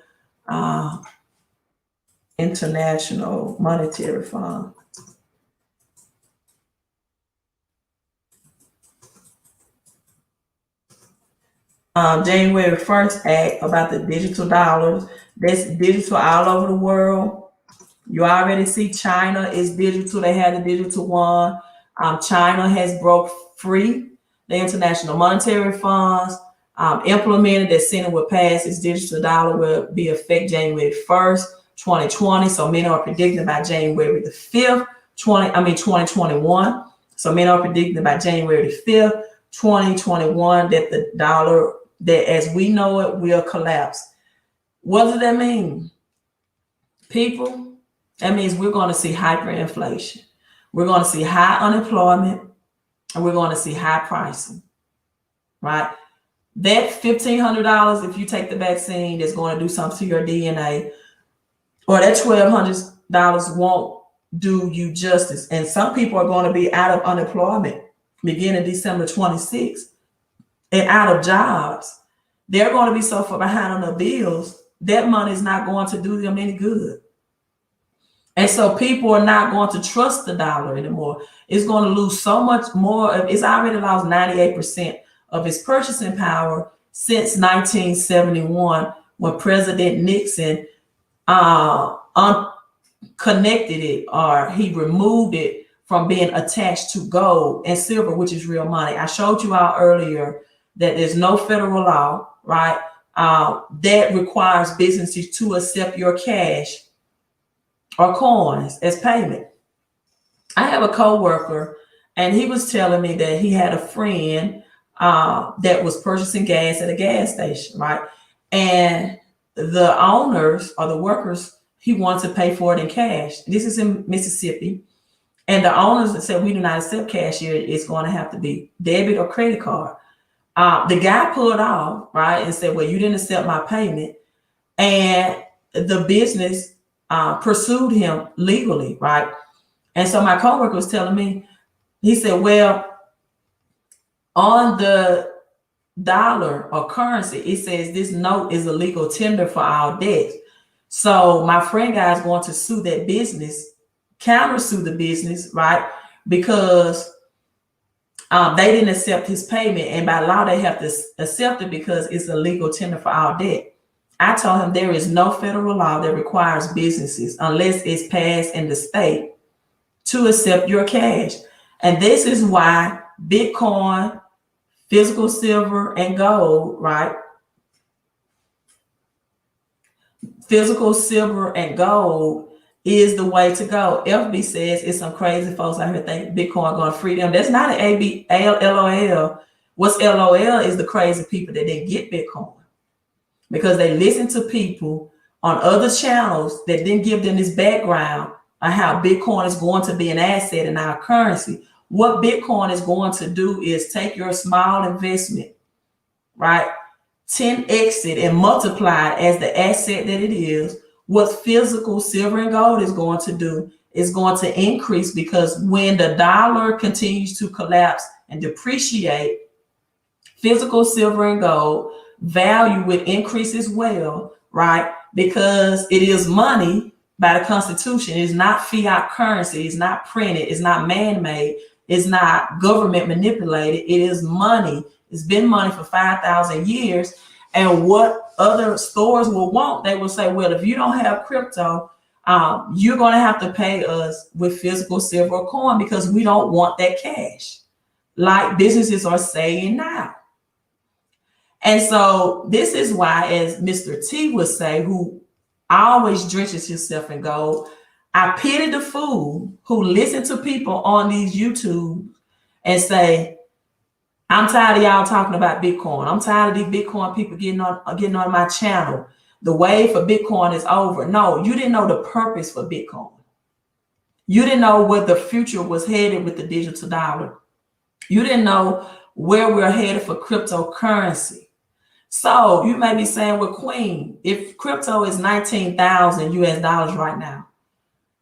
International Monetary Fund. January 1st Act about the digital dollars. That's digital all over the world. You already see China is digital. They had the digital one. China has broke free. The International Monetary Funds implemented that Senate will pass its digital dollar will be effect January 1st, 2020. So many are predicting by January the 5th, 2021. So many are predicting by January the 5th, 2021 that the dollar, that as we know it, will collapse. What does that mean? People, that means we're going to see hyperinflation. We're going to see high unemployment, and we're going to see high pricing, right? That $1,500, if you take the vaccine, that's going to do something to your DNA, or that $1,200 won't do you justice. And some people are going to be out of unemployment beginning December 26th and out of jobs. They're going to be so far behind on their bills, that money is not going to do them any good. And so people are not going to trust the dollar anymore. It's going to lose so much more. It's already lost 98% of its purchasing power since 1971, when President Nixon unconnected it, or he removed it from being attached to gold and silver, which is real money. I showed you all earlier that there's no federal law, right, that requires businesses to accept your cash or coins as payment. I have a coworker, and he was telling me that he had a friend that was purchasing gas at a gas station, right? And the owners or the workers, he wanted to pay for it in cash. This is in Mississippi. And the owners said, we do not accept cash here. It's going to have to be debit or credit card. The guy pulled off, right, and said, well, you didn't accept my payment. And the business pursued him legally, right? And so my coworker was telling me, he said, well, on the dollar or currency, it says this note is a legal tender for our debt. So my friend guy is going to sue that business, countersue the business, right? Because they didn't accept his payment, and by law they have to accept it because it's a legal tender for our debt. I told him there is no federal law that requires businesses, unless it's passed in the state, to accept your cash. And this is why Bitcoin, physical silver, and gold, right? Physical silver and gold is the way to go. FB says it's some crazy folks out here think Bitcoin going to free them. That's not an LOL. What's LOL is the crazy people that didn't get Bitcoin, because they listen to people on other channels that didn't give them this background on how Bitcoin is going to be an asset in our currency. What Bitcoin is going to do is take your small investment, right, 10x it and multiply it as the asset that it is. What physical silver and gold is going to do is going to increase, because when the dollar continues to collapse and depreciate, physical silver and gold value would increase as well, right? Because it is money by the Constitution. It's not fiat currency. It's not printed. It's not man-made. It's not government manipulated. It is money. It's been money for 5,000 years. And what other stores will want, they will say, well, if you don't have crypto, you're going to have to pay us with physical silver or coin, because we don't want that cash, like businesses are saying now. And so this is why, as Mr. T would say, who always drenches himself in gold, I pity the fool who listen to people on these YouTube and say, I'm tired of y'all talking about Bitcoin. I'm tired of these Bitcoin people getting on my channel. The wave for Bitcoin is over. No, you didn't know the purpose for Bitcoin. You didn't know where the future was headed with the digital dollar. You didn't know where we're headed for cryptocurrency. So you may be saying, well, Queen, if crypto is 19,000 US dollars right now,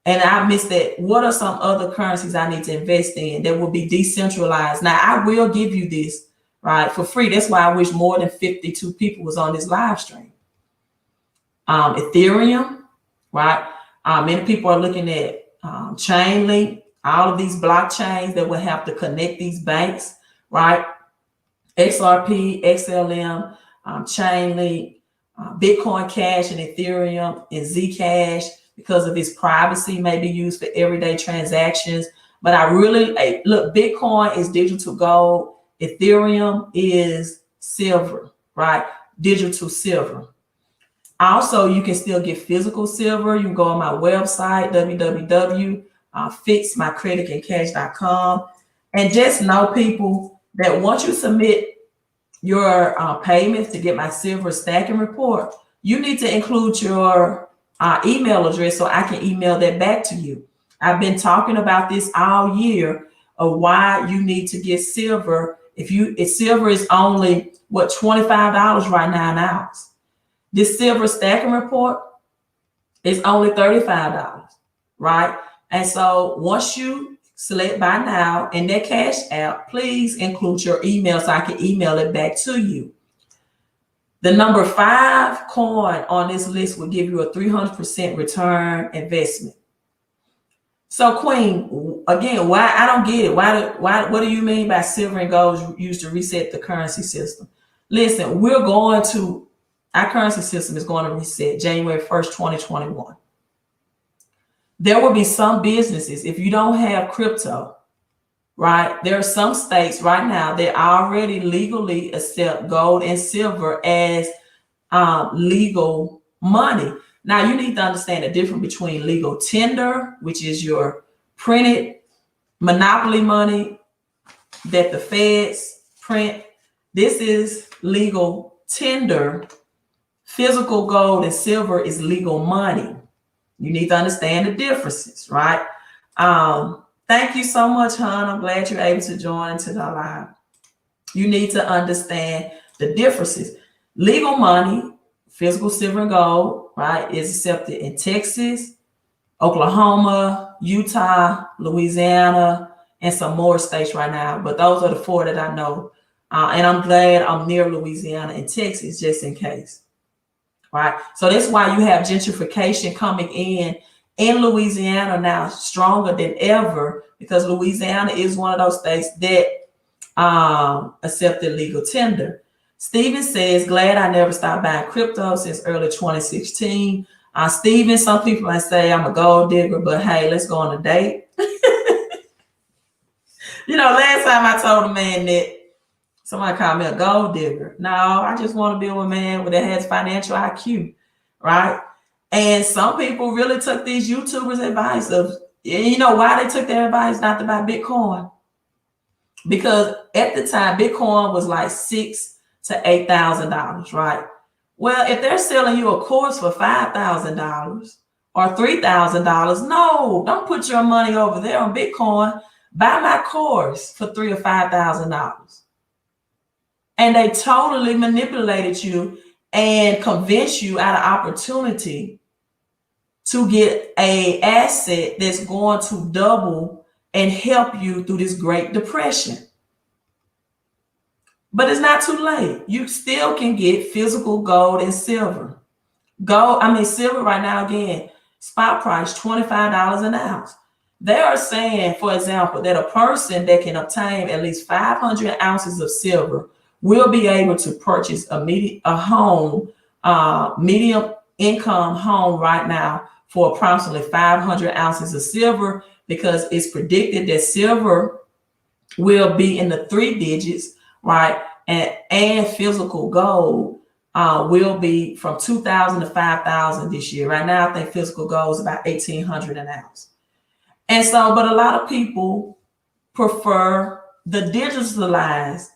and I missed that, what are some other currencies I need to invest in that will be decentralized? Now, I will give you this, right, for free. That's why I wish more than 52 people was on this live stream. Ethereum, right? Many people are looking at Chainlink, all of these blockchains that will have to connect these banks, right? XRP, XLM, Chainlink, Bitcoin Cash and Ethereum and Zcash, because of its privacy, may be used for everyday transactions. But I really, look, Bitcoin is digital gold. Ethereum is silver, right? Digital silver. Also, you can still get physical silver. You can go on my website, www.fixmycreditandcash.com. And just know, people, that once you submit your payments to get my silver stacking report, you need to include your email address so I can email that back to you. I've been talking about this all year of why you need to get silver. If silver is only $25 right now an ounce. This silver stacking report is only $35, right? And so once you select buy now in that Cash App, please include your email so I can email it back to you. The number 5 coin on this list will give you a 300% return investment. So Queen, again, why? I don't get it. Why? What do you mean by silver and gold used to reset the currency system? Listen, our currency system is going to reset January 1st, 2021. There will be some businesses, if you don't have crypto, right? There are some states right now that already legally accept gold and silver as legal money. Now, you need to understand the difference between legal tender, which is your printed monopoly money that the feds print. This is legal tender. Physical gold and silver is legal money. You need to understand the differences, right? Thank you so much, hon. I'm glad you're able to join into the live. You need to understand the differences. Legal money, physical silver and gold, right, is accepted in Texas, Oklahoma, Utah, Louisiana, and some more states right now. But those are the 4 that I know. And I'm glad I'm near Louisiana and Texas, just in case. Right. So that's why you have gentrification coming in Louisiana now stronger than ever, because Louisiana is one of those states that accepted legal tender. Steven says, glad I never stopped buying crypto since early 2016. Steven, some people might say I'm a gold digger, but hey, let's go on a date. Last time I told a man that somebody called me a gold digger. No, I just want to be with a man that has financial IQ, right? And some people really took these YouTubers' advice of, you know why they took their advice not to buy Bitcoin? Because at the time, Bitcoin was like $6,000 to $8,000, right? Well, if they're selling you a course for $5,000 or $3,000, no, don't put your money over there on Bitcoin. Buy my course for $3,000 or $5,000. And they totally manipulated you and convinced you out of opportunity to get an asset that's going to double and help you through this Great Depression. But it's not too late. You still can get physical gold and silver. Silver right now, again, spot price, $25 an ounce. They are saying, for example, that a person that can obtain at least 500 ounces of silver will be able to purchase a home, medium income home right now for approximately 500 ounces of silver, because it's predicted that silver will be in the 3 digits, right? And physical gold will be from 2,000 to 5,000 this year. Right now, I think physical gold is about 1,800 an ounce. And so, but a lot of people prefer the digitalized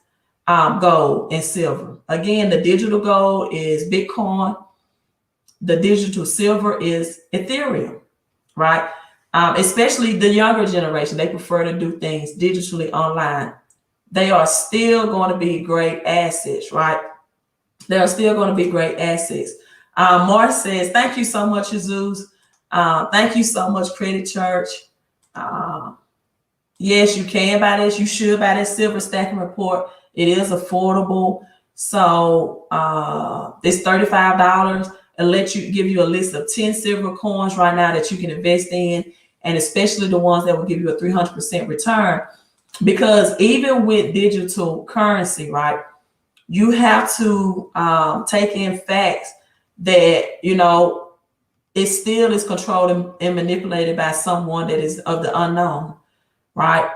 gold and silver. Again, the digital gold is Bitcoin. The digital silver is Ethereum, right? Especially the younger generation, they prefer to do things digitally online. they are still going to be great assets, right? They are still going to be great assets. Mark says, thank you so much, Jesus. Thank you so much, Credit Church. Yes, you can buy this. You should buy this silver stacking report. It is affordable. So it's $35. It'll give you a list of 10 silver coins right now that you can invest in, and especially the ones that will give you a 300% return. Because even with digital currency, right, you have to take in facts that, you know, it still is controlled and manipulated by someone that is of the unknown, right?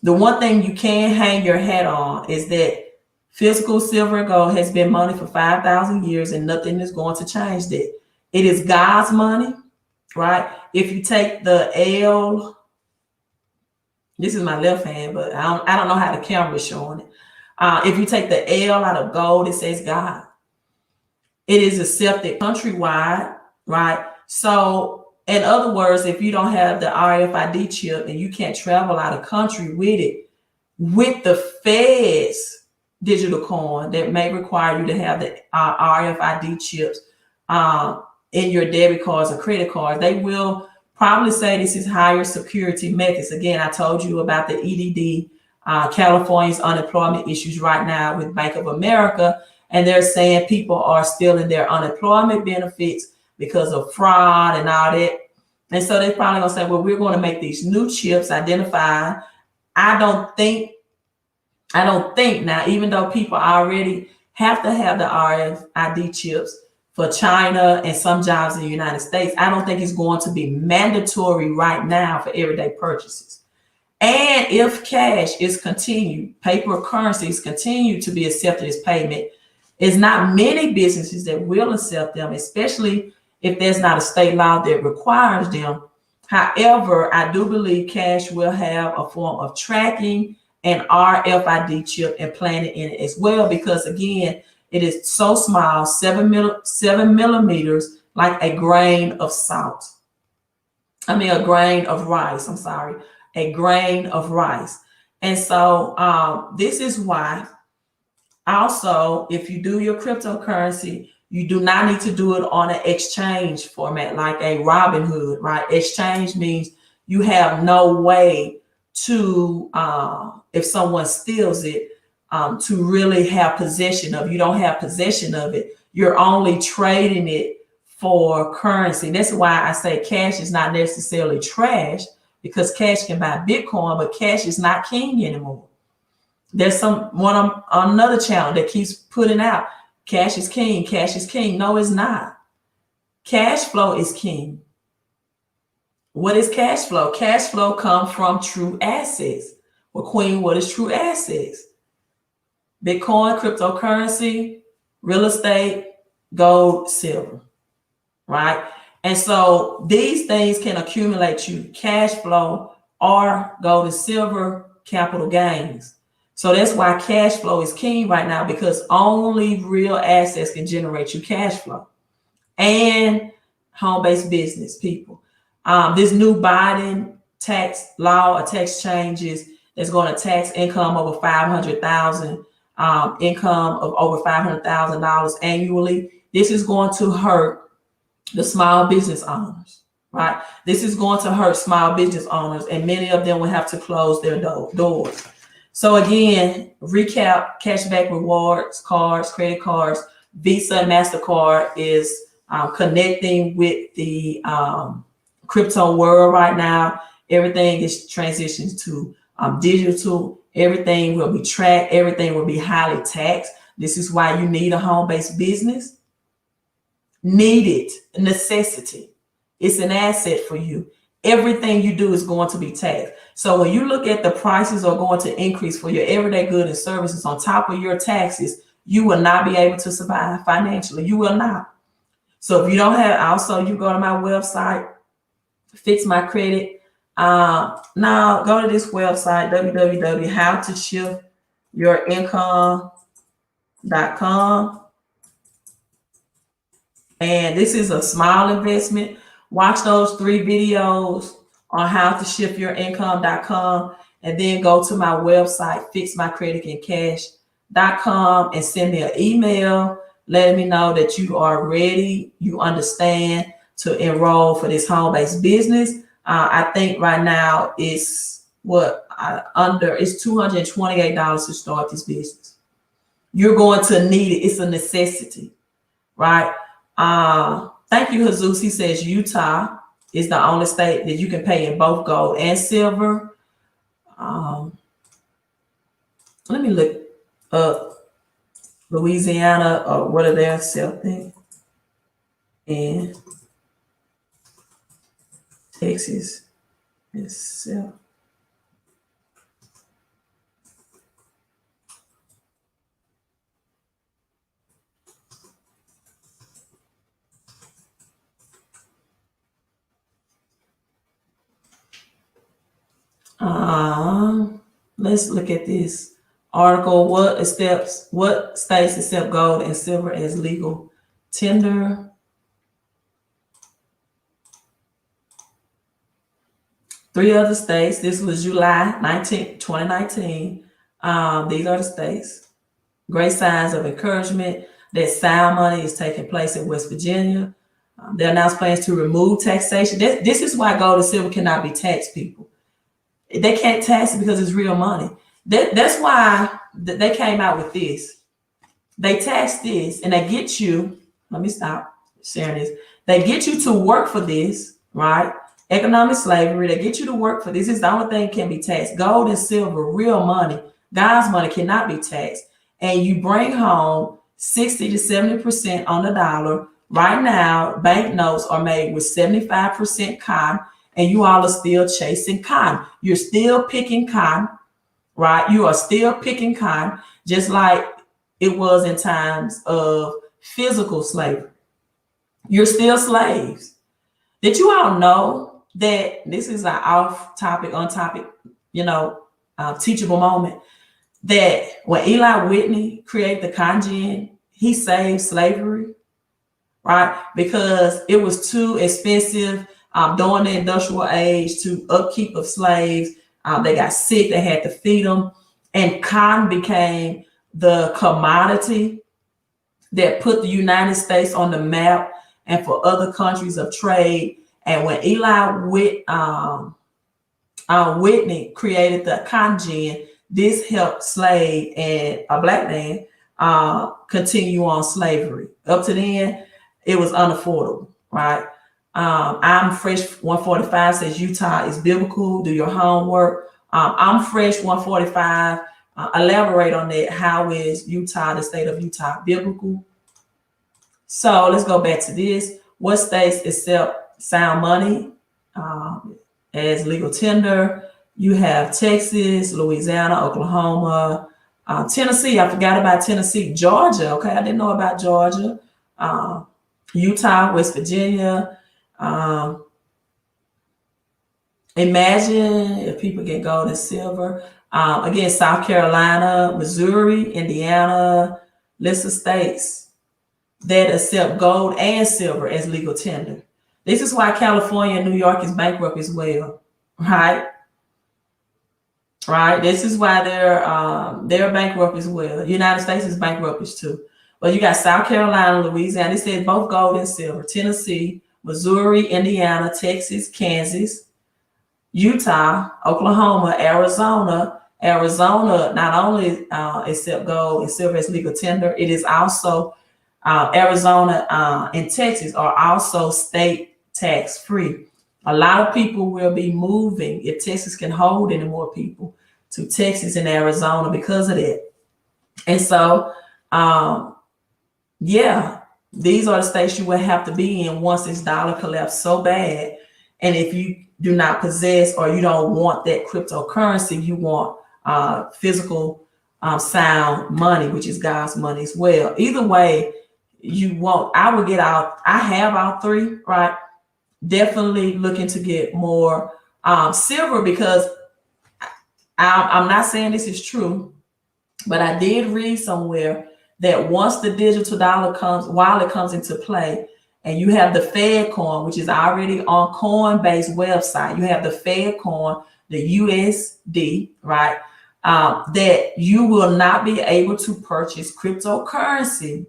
The one thing you can hang your hat on is that physical silver and gold has been money for 5,000 years, and nothing is going to change that. It is God's money, right? If you take the L, this is my left hand, but I don't know how the camera is showing it. If you take the L out of gold, it says God. It is accepted countrywide, right? So, in other words, if you don't have the RFID chip and you can't travel out of country with it, with the Fed's digital coin that may require you to have the RFID chips in your debit cards or credit cards, they will probably say this is higher security methods. Again, I told you about the EDD, California's unemployment issues right now with Bank of America, and they're saying people are still in their unemployment benefits because of fraud and all that. And so they're probably gonna say, well, we're going to make these new chips identified. I don't think now, even though people already have to have the RFID chips for China and some jobs in the United States, I don't think it's going to be mandatory right now for everyday purchases. And if cash is continued, paper currencies continue to be accepted as payment, it's not many businesses that will accept them, especially if there's not a state law that requires them. However, I do believe cash will have a form of tracking and RFID chip implanted in it as well, because again, it is so small, 7 millimeters, like a grain of salt. A grain of rice. I'm sorry, a grain of rice. And so this is why also, if you do your cryptocurrency, you do not need to do it on an exchange format like a Robinhood, right? Exchange means you have no way to, if someone steals it, to really have possession of. You don't have possession of it. You're only trading it for currency. That's why I say cash is not necessarily trash, because cash can buy Bitcoin, but cash is not king anymore. There's one on another channel that keeps putting out cash is king, cash is king. No, it's not. Cash flow is king. What is cash flow? Cash flow comes from true assets. Well, Queen, what is true assets? Bitcoin, cryptocurrency, real estate, gold, silver, right? And so these things can accumulate you cash flow or gold and silver capital gains. So that's why cash flow is king right now, because only real assets can generate you cash flow. And home-based business people. This new Biden tax law or tax changes is going to tax income over $500,000, income of over $500,000 annually. This is going to hurt the small business owners, right? This is going to hurt small business owners, and many of them will have to close their doors. So again, recap: cashback rewards, cards, credit cards, Visa and MasterCard is connecting with the crypto world right now. Everything is transitioned to digital. Everything will be tracked. Everything will be highly taxed. This is why you need a home-based business. Need it, a necessity. It's an asset for you. Everything you do is going to be taxed. So when you look at the prices are going to increase for your everyday goods and services on top of your taxes, you will not be able to survive financially. You will not. So if you don't have, also you go to my website, Fix My Credit. Now go to this website, www.howtoshiftyourincome.com. And this is a small investment. Watch those 3 videos on howtoshiftyourincome.com. and then go to my website, fixmycreditandcash.com, and send me an email letting me know that you are ready, you understand to enroll for this home-based business. I think right now it's it's $228 to start this business. You're going to need it. It's a necessity, right? Thank you, Jesus. He says Utah is the only state that you can pay in both gold and silver. Let me look up Louisiana or what are they accepting, and Texas itself. Let's look at this article. What states accept gold and silver as legal tender? 3 other states. This was July 19, 2019. These are the states. Great signs of encouragement that sound money is taking place in West Virginia. They announced plans to remove taxation. This is why gold and silver cannot be taxed, people. They can't tax it because it's real money. That's why they came out with this. They tax this and they get you, let me stop sharing this. They get you to work for this, right? Economic slavery, they get you to work for this. It's the only thing can be taxed. Gold and silver, real money, God's money cannot be taxed. And you bring home 60 to 70% on the dollar. Right now, banknotes are made with 75% cotton, and you all are still chasing cotton. You're still picking cotton, right? You are still picking cotton, just like it was in times of physical slavery. You're still slaves. Did you all know that this is an off topic, on topic, teachable moment? That when Eli Whitney created the cotton gin, he saved slavery, right? Because it was too expensive during the industrial age to upkeep of slaves. They got sick, they had to feed them. And cotton became the commodity that put the United States on the map and for other countries of trade. And when Whitney created the cotton gin, this helped slave and a black man continue on slavery. Up to then, it was unaffordable, right? I'm Fresh 145 says Utah is biblical. Do your homework. I'm Fresh 145. Elaborate on that. How is Utah, the state of Utah, biblical? So let's go back to this. What states accept sound money as legal tender? You have Texas, Louisiana, Oklahoma, Tennessee. I forgot about Tennessee. Georgia. Okay, I didn't know about Georgia. Utah, West Virginia. Imagine if people get gold and silver. Again, South Carolina, Missouri, Indiana, list of states that accept gold and silver as legal tender. This is why California and New York is bankrupt as well, right? Right. This is why they're bankrupt as well. The United States is bankrupt too. But you got South Carolina, Louisiana. They said both gold and silver. Tennessee, Missouri, Indiana, Texas, Kansas, Utah, Oklahoma, Arizona. Arizona not only accept gold and silver as legal tender, it is also Arizona and Texas are also state tax free. A lot of people will be moving if Texas can hold any more people to Texas and Arizona because of that. And so, these are the states you will have to be in once this dollar collapses so bad. And if you do not possess or you don't want that cryptocurrency, you want physical sound money, which is God's money as well. Either way, you want, I will get out. I have all three, right? Definitely looking to get more silver because I'm not saying this is true, but I did read somewhere that once the digital dollar comes, while it comes into play, and you have the Fed coin, which is already on Coinbase website. You have the Fed coin, the USD, right? That you will not be able to purchase cryptocurrency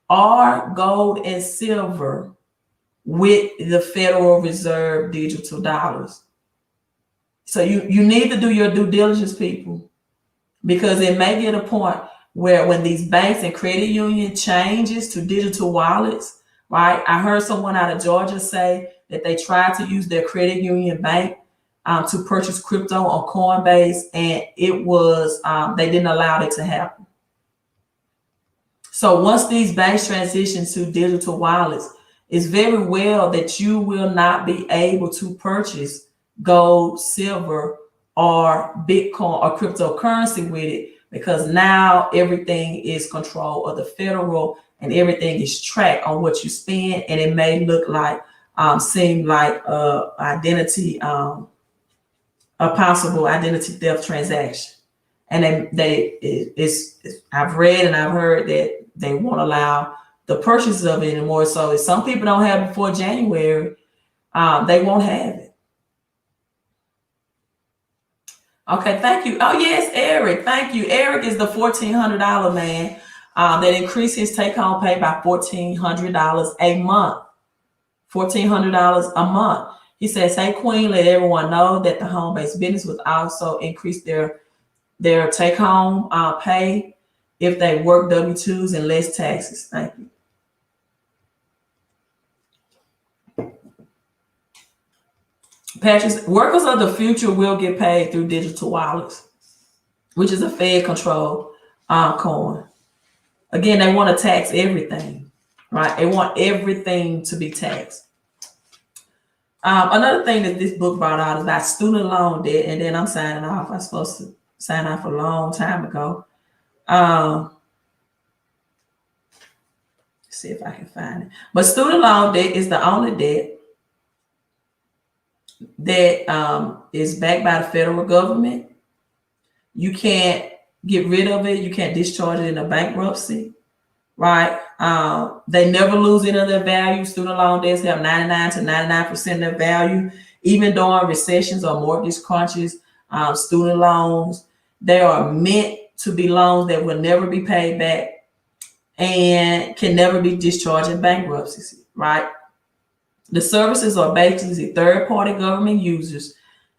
or gold and silver with the Federal Reserve digital dollars. So you need to do your due diligence, people, because it may get a point where when these banks and credit union changes to digital wallets, right? I heard someone out of Georgia say that they tried to use their credit union bank to purchase crypto on Coinbase, and it was they didn't allow it to happen. So once these banks transition to digital wallets, it's very well that you will not be able to purchase gold, silver, or Bitcoin or cryptocurrency with it, because now everything is control of the federal and everything is tracked on what you spend, and it may look like seem like identity a possible identity theft transaction. And I've read and I've heard that they won't allow the purchase of it anymore. So if some people don't have it before January, they won't have it. Okay, thank you. Oh yes, Eric, thank you. Eric is the $1,400 man that increased his take-home pay by $1,400 a month. $1,400 a month. He says, "Hey Queen, let everyone know that the home-based business would also increase their take-home pay if they work W-2s and less taxes." Thank you. Patches, workers of the future will get paid through digital wallets, which is a Fed control coin. Again, they want to tax everything, right? They want everything to be taxed. Another thing that this book brought out is about student loan debt, and then I'm signing off. I was supposed to sign off a long time ago. See if I can find it. But student loan debt is the only debt that is backed by the federal government. You can't get rid of it. You can't discharge it in a bankruptcy, right? They never lose any of their value. Student loan debts have 99 to 99% of their value, even during recessions or mortgage crunches. Student loans, they are meant to be loans that will never be paid back and can never be discharged in bankruptcy, right? The services are basically third-party government users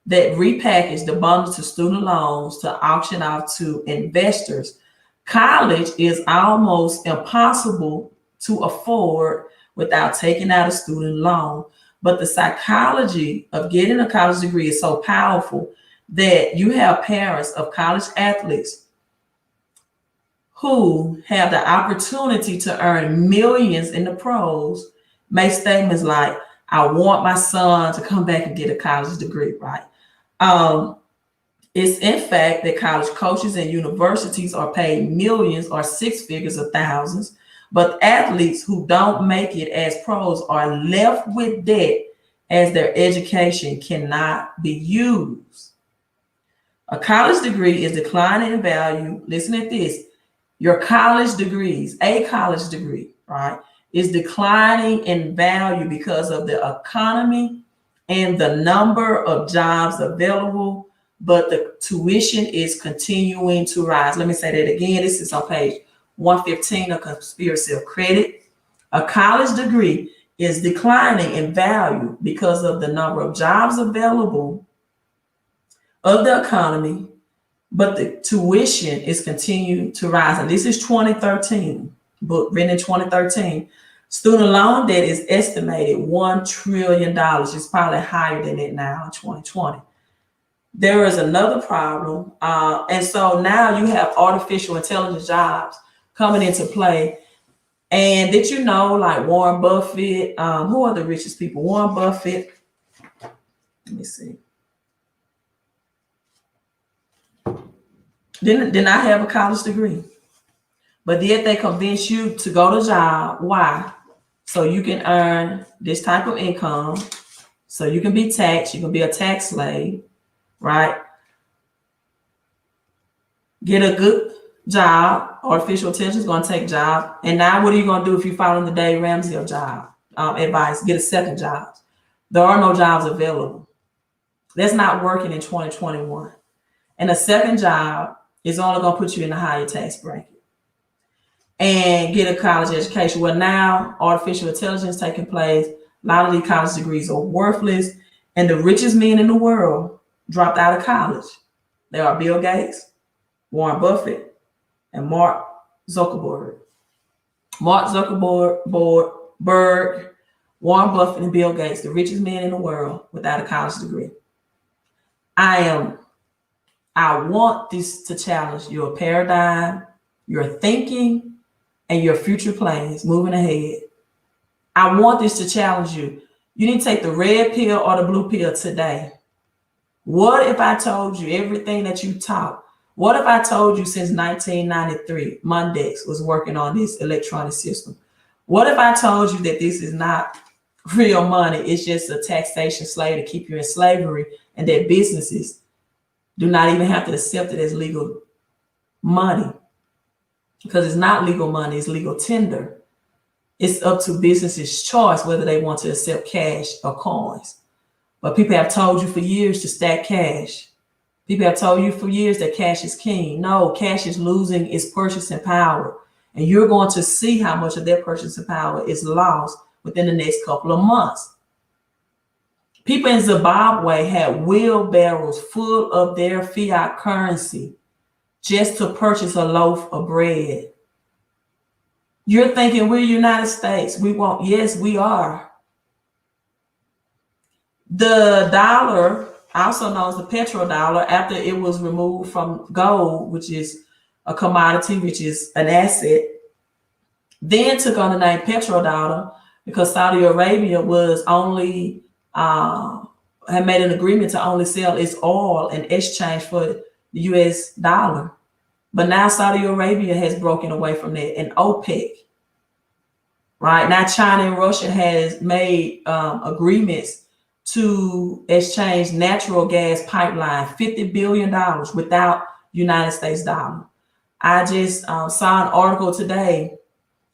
that repackage the bundle to student loans to auction out to investors. College is almost impossible to afford without taking out a student loan. But the psychology of getting a college degree is so powerful that you have parents of college athletes who have the opportunity to earn millions in the pros make statements like, "I want my son to come back and get a college degree," right? It's in fact that college coaches and universities are paid millions or six figures of thousands, but athletes who don't make it as pros are left with debt as their education cannot be used. A college degree is declining in value. Listen at this. Your college degrees, a college degree, right, is declining in value because of the economy and the number of jobs available, but the tuition is continuing to rise. Let me say that again. This is on page 115 of Conspiracy of Credit. A college degree is declining in value because of the number of jobs available of the economy, but the tuition is continuing to rise. And this is 2013, book written in 2013. Student loan debt is estimated $1 trillion. It's probably higher than it now in 2020. There is another problem. And so now you have artificial intelligence jobs coming into play. And did you know, like Warren Buffett, who are the richest people? Warren Buffett, let me see. Did not have a college degree, but yet they convince you to go to job. Why? So you can earn this type of income, so you can be taxed. You can be a tax slave, right? Get a good job. Artificial intelligence is going to take job. And now what are you going to do if you follow the Dave Ramsey job advice? Get a second job. There are no jobs available. That's not working in 2021. And a second job is only going to put you in a higher tax bracket. And get a college education. Well, now artificial intelligence taking place. A lot of these college degrees are worthless. And the richest men in the world dropped out of college. They are Bill Gates, Warren Buffett, and Mark Zuckerberg. Mark Zuckerberg, Warren Buffett, and Bill Gates, the richest men in the world without a college degree. I want this to challenge your paradigm, your thinking, and your future plans moving ahead. I want this to challenge you. You need to take the red pill or the blue pill today. What if I told you everything that you taught? What if I told you since 1993, Mondex was working on this electronic system? What if I told you that this is not real money? It's just a taxation slave to keep you in slavery, and that businesses do not even have to accept it as legal money, because it's not legal money, it's legal tender. It's up to businesses' choice whether they want to accept cash or coins. But people have told you for years to stack cash. People have told you for years that cash is king. No, cash is losing its purchasing power. And you're going to see how much of their purchasing power is lost within the next couple of months. People in Zimbabwe had wheelbarrows full of their fiat currency just to purchase a loaf of bread. You're thinking we're United States. We won't. Yes, we are. The dollar, also known as the petrodollar, after it was removed from gold, which is a commodity, which is an asset, then took on the name petrodollar because Saudi Arabia was only had made an agreement to only sell its oil in exchange for the US dollar. But now Saudi Arabia has broken away from that, and OPEC, right? Now China and Russia has made agreements to exchange natural gas pipeline, $50 billion without United States dollar. I just saw an article today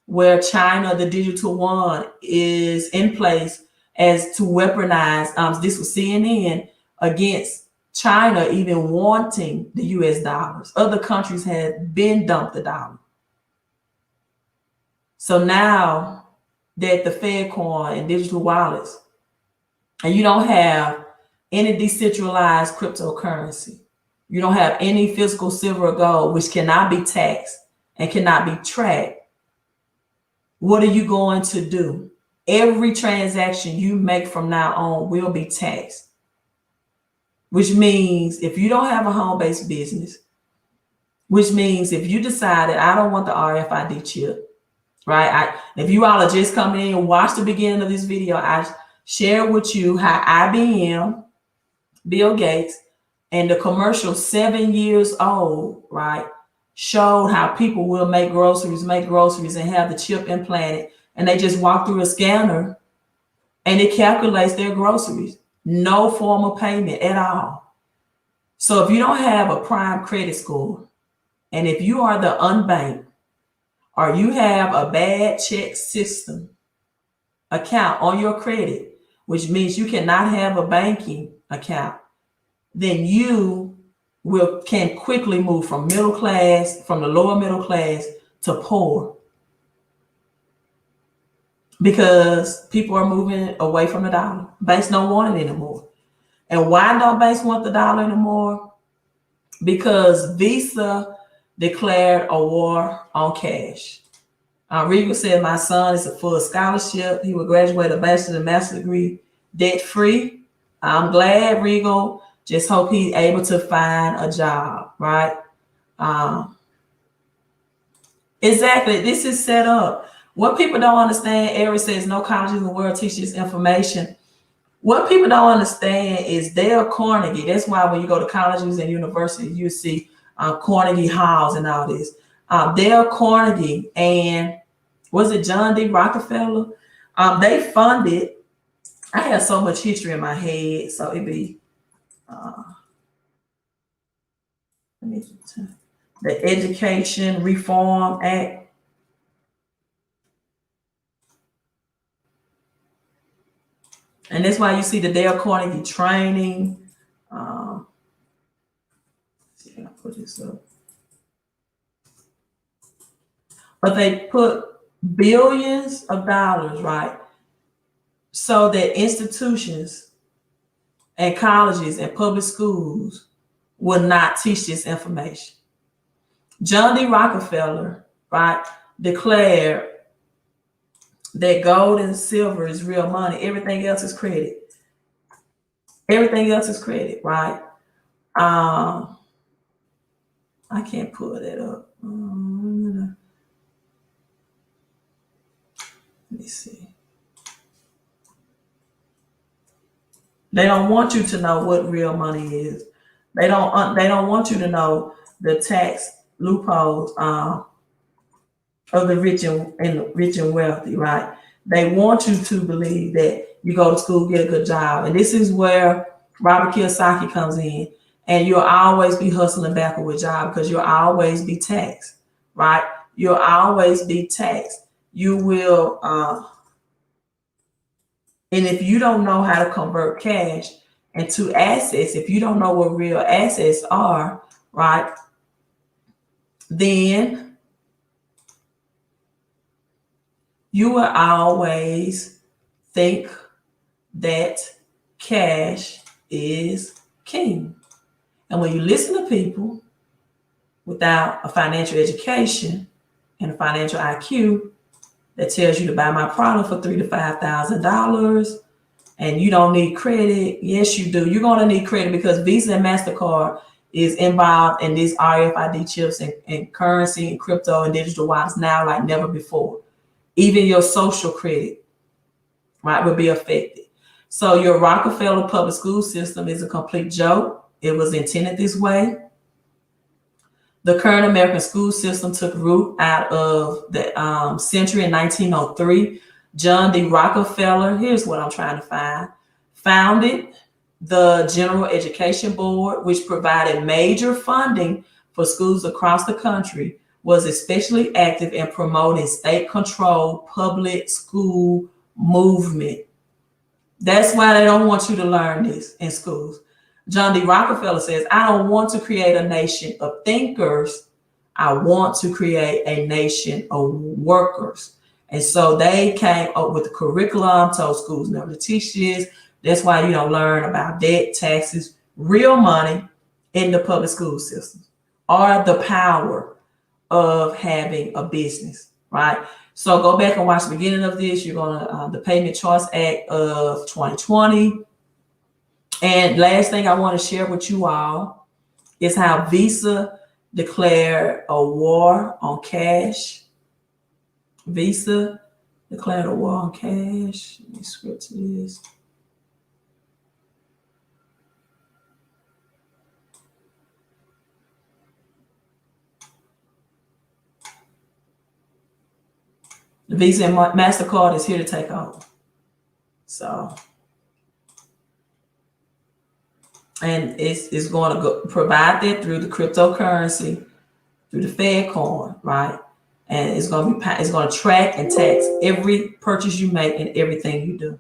where China, the digital yuan, is in place as to weaponize, this was CNN, against China even wanting the US dollars. Other countries had been dumped the dollar. So now that the Fed coin and digital wallets, and you don't have any decentralized cryptocurrency, you don't have any physical silver or gold, which cannot be taxed and cannot be tracked, what are you going to do? Every transaction you make from now on will be taxed, which means if you don't have a home-based business, which means if you decided, I don't want the RFID chip, right? If you all are just coming in and watch the beginning of this video, I share with you how IBM, Bill Gates, and the commercial 7 years old, right, showed how people will make groceries and have the chip implanted, and they just walk through a scanner and it calculates their groceries. No form of payment at all. So if you don't have a prime credit score, and if you are the unbanked, or you have a bad check system account on your credit, which means you cannot have a banking account, then you can quickly move from middle class, from the lower middle class to poor. Because people are moving away from the dollar. Banks don't want it anymore. And why don't banks want the dollar anymore? Because Visa declared a war on cash. Regal said, my son is a full scholarship. He will graduate a bachelor's and master's degree debt-free. I'm glad, Regal. Just hope he's able to find a job, right? Exactly. This is set up. What people don't understand, Eric says no college in the world teaches information. What people don't understand is Dale Carnegie. That's why when you go to colleges and universities, you see Carnegie Halls and all this. Dale Carnegie and was it John D. Rockefeller? They funded, I have so much history in my head, so it'd be, the Education Reform Act. And that's why you see the Dale Carnegie training. See if I put this up. But they put billions of dollars, right? So that institutions and colleges and public schools will not teach this information. John D. Rockefeller, right, declared that gold and silver is real money. Everything else is credit. Everything else is credit, right? I can't pull that up. Let me see. They don't want you to know what real money is. They don't want you to know the tax loopholes of the rich and wealthy, right? They want you to believe that you go to school, get a good job, and this is where Robert Kiyosaki comes in, and you'll always be hustling back with a job because you'll always be taxed, right? You'll always be taxed. You will, and if you don't know how to convert cash into assets, if you don't know what real assets are, right, then you will always think that cash is king. And when you listen to people without a financial education and a financial IQ that tells you to buy my product for $3,000 to $5,000 and you don't need credit, yes, you do. You're going to need credit because Visa and MasterCard is involved in these RFID chips and currency and crypto and digital wallets now like never before. Even your social credit, right, will be affected. So your Rockefeller public school system is a complete joke. It was intended this way. The current American school system took root out of the century in 1903. John D. Rockefeller, here's what I'm trying to find, founded the General Education Board, which provided major funding for schools across the country, was especially active in promoting state-controlled public school movement. That's why they don't want you to learn this in schools. John D. Rockefeller says, I don't want to create a nation of thinkers. I want to create a nation of workers. And so they came up with the curriculum, told schools never to teach this. That's why you don't learn about debt, taxes, real money in the public school system, or the power of having a business, right? So go back and watch the beginning of this. You're going to, the Payment Choice Act of 2020. And last thing I want to share with you all is how Visa declared a war on cash. Visa declared a war on cash. Let me switch to this. The Visa and MasterCard is here to take over. So, and it's going to go provide that through the cryptocurrency, through the Fed coin, right? And it's going to track and tax every purchase you make and everything you do.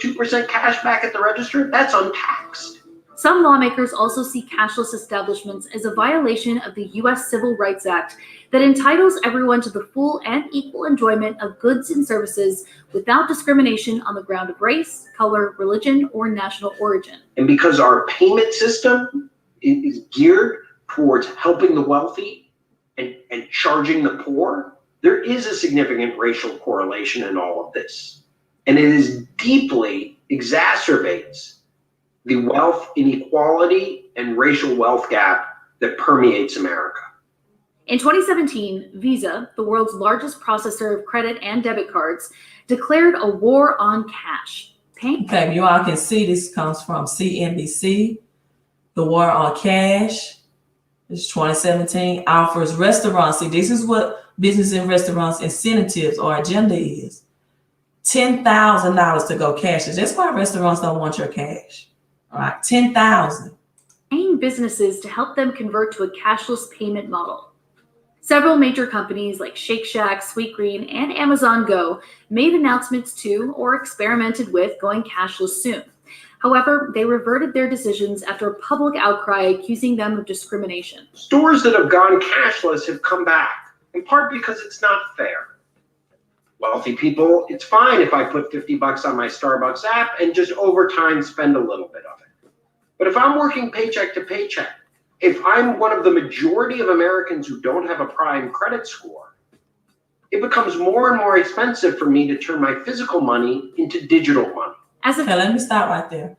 2% cash back at the register? That's untaxed. Some lawmakers also see cashless establishments as a violation of the U.S. Civil Rights Act that entitles everyone to the full and equal enjoyment of goods and services without discrimination on the ground of race, color, religion, or national origin. And because our payment system is geared towards helping the wealthy and charging the poor, there is a significant racial correlation in all of this. And it is deeply exacerbates the wealth inequality and racial wealth gap that permeates America. In 2017, Visa, the world's largest processor of credit and debit cards, declared a war on cash. Okay, you all can see this comes from CNBC. The war on cash. It's 2017 offers restaurants. See, this is what business and restaurants incentives or agenda is. $10,000 to go cashless. That's why restaurants don't want your cash. All right, $10,000. Paying businesses to help them convert to a cashless payment model. Several major companies like Shake Shack, Sweetgreen, and Amazon Go made announcements to or experimented with going cashless soon. However, they reverted their decisions after a public outcry accusing them of discrimination. Stores that have gone cashless have come back, in part because it's not fair. Wealthy people, it's fine if I put $50 on my Starbucks app and just over time spend a little bit of it. But if I'm working paycheck to paycheck, if I'm one of the majority of Americans who don't have a prime credit score, it becomes more and more expensive for me to turn my physical money into digital money. Okay, let me stop right there.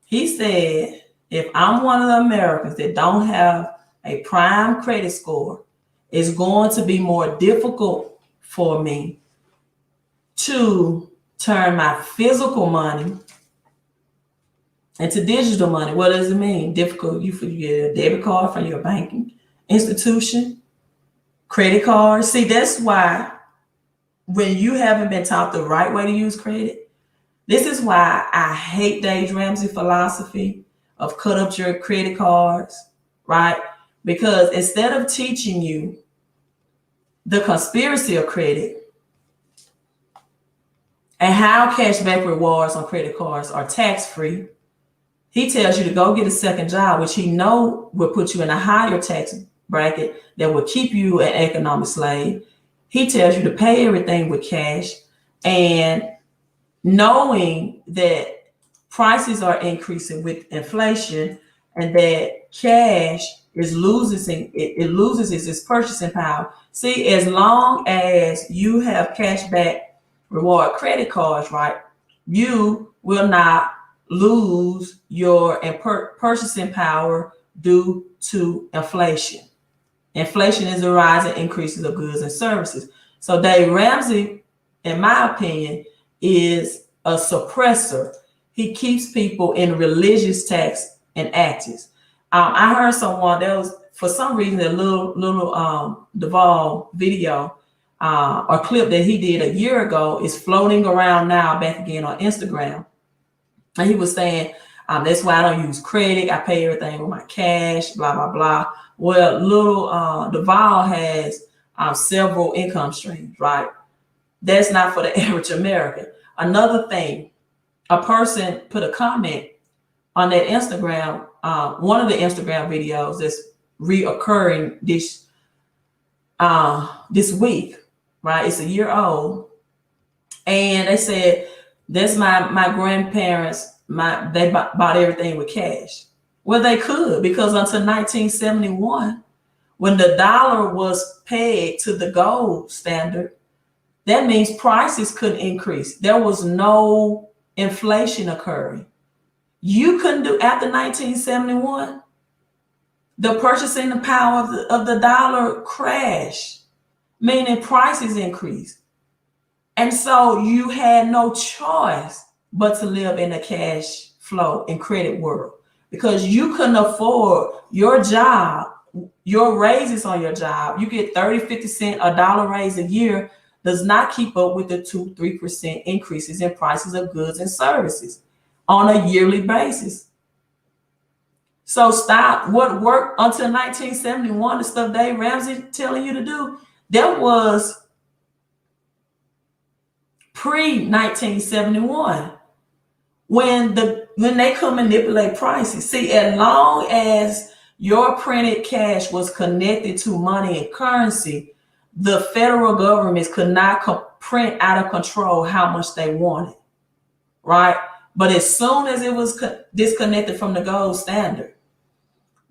He said, if I'm one of the Americans that don't have a prime credit score, it's going to be more difficult for me to turn my physical money into digital money. What does it mean? Difficult. You get a debit card from your banking institution, credit cards. See, that's why when you haven't been taught the right way to use credit, this is why I hate Dave Ramsey philosophy of cut up your credit cards, right? Because instead of teaching you the conspiracy of credit and how cashback rewards on credit cards are tax-free, he tells you to go get a second job, which he know will put you in a higher tax bracket that will keep you an economic slave. He tells you to pay everything with cash, and knowing that prices are increasing with inflation and that cash is losing its purchasing power. See, as long as you have cashback reward credit cards, right, you will not lose your purchasing power due to inflation. Inflation is the rise and increases of goods and services. So Dave Ramsey, in my opinion, is a suppressor. He keeps people in religious tax and actions. I heard someone that was, for some reason, a little Duvall video or clip that he did a year ago is floating around now back again on Instagram. And he was saying, that's why I don't use credit. I pay everything with my cash, blah, blah, blah. Well, little Duvall has several income streams, right? That's not for the average American. Another thing, a person put a comment on that Instagram, one of the Instagram videos that's reoccurring this week, right? It's a year old. And they said, that's my grandparents, they bought everything with cash. Well, they could, because until 1971, when the dollar was pegged to the gold standard, that means prices couldn't increase. There was no inflation occurring. You couldn't do, after 1971, the purchasing power of the dollar crashed, meaning prices increased. And so you had no choice but to live in a cash flow and credit world, because you couldn't afford your job, your raises on your job. You get 30, 50 cents, a dollar raise a year does not keep up with the 2-3% increases in prices of goods and services on a yearly basis. So stop what worked until 1971, the stuff Dave Ramsey telling you to do, that was pre-1971 when they could manipulate prices. See, as long as your printed cash was connected to money and currency, the federal governments could not print out of control how much they wanted, right? But as soon as it was disconnected from the gold standard,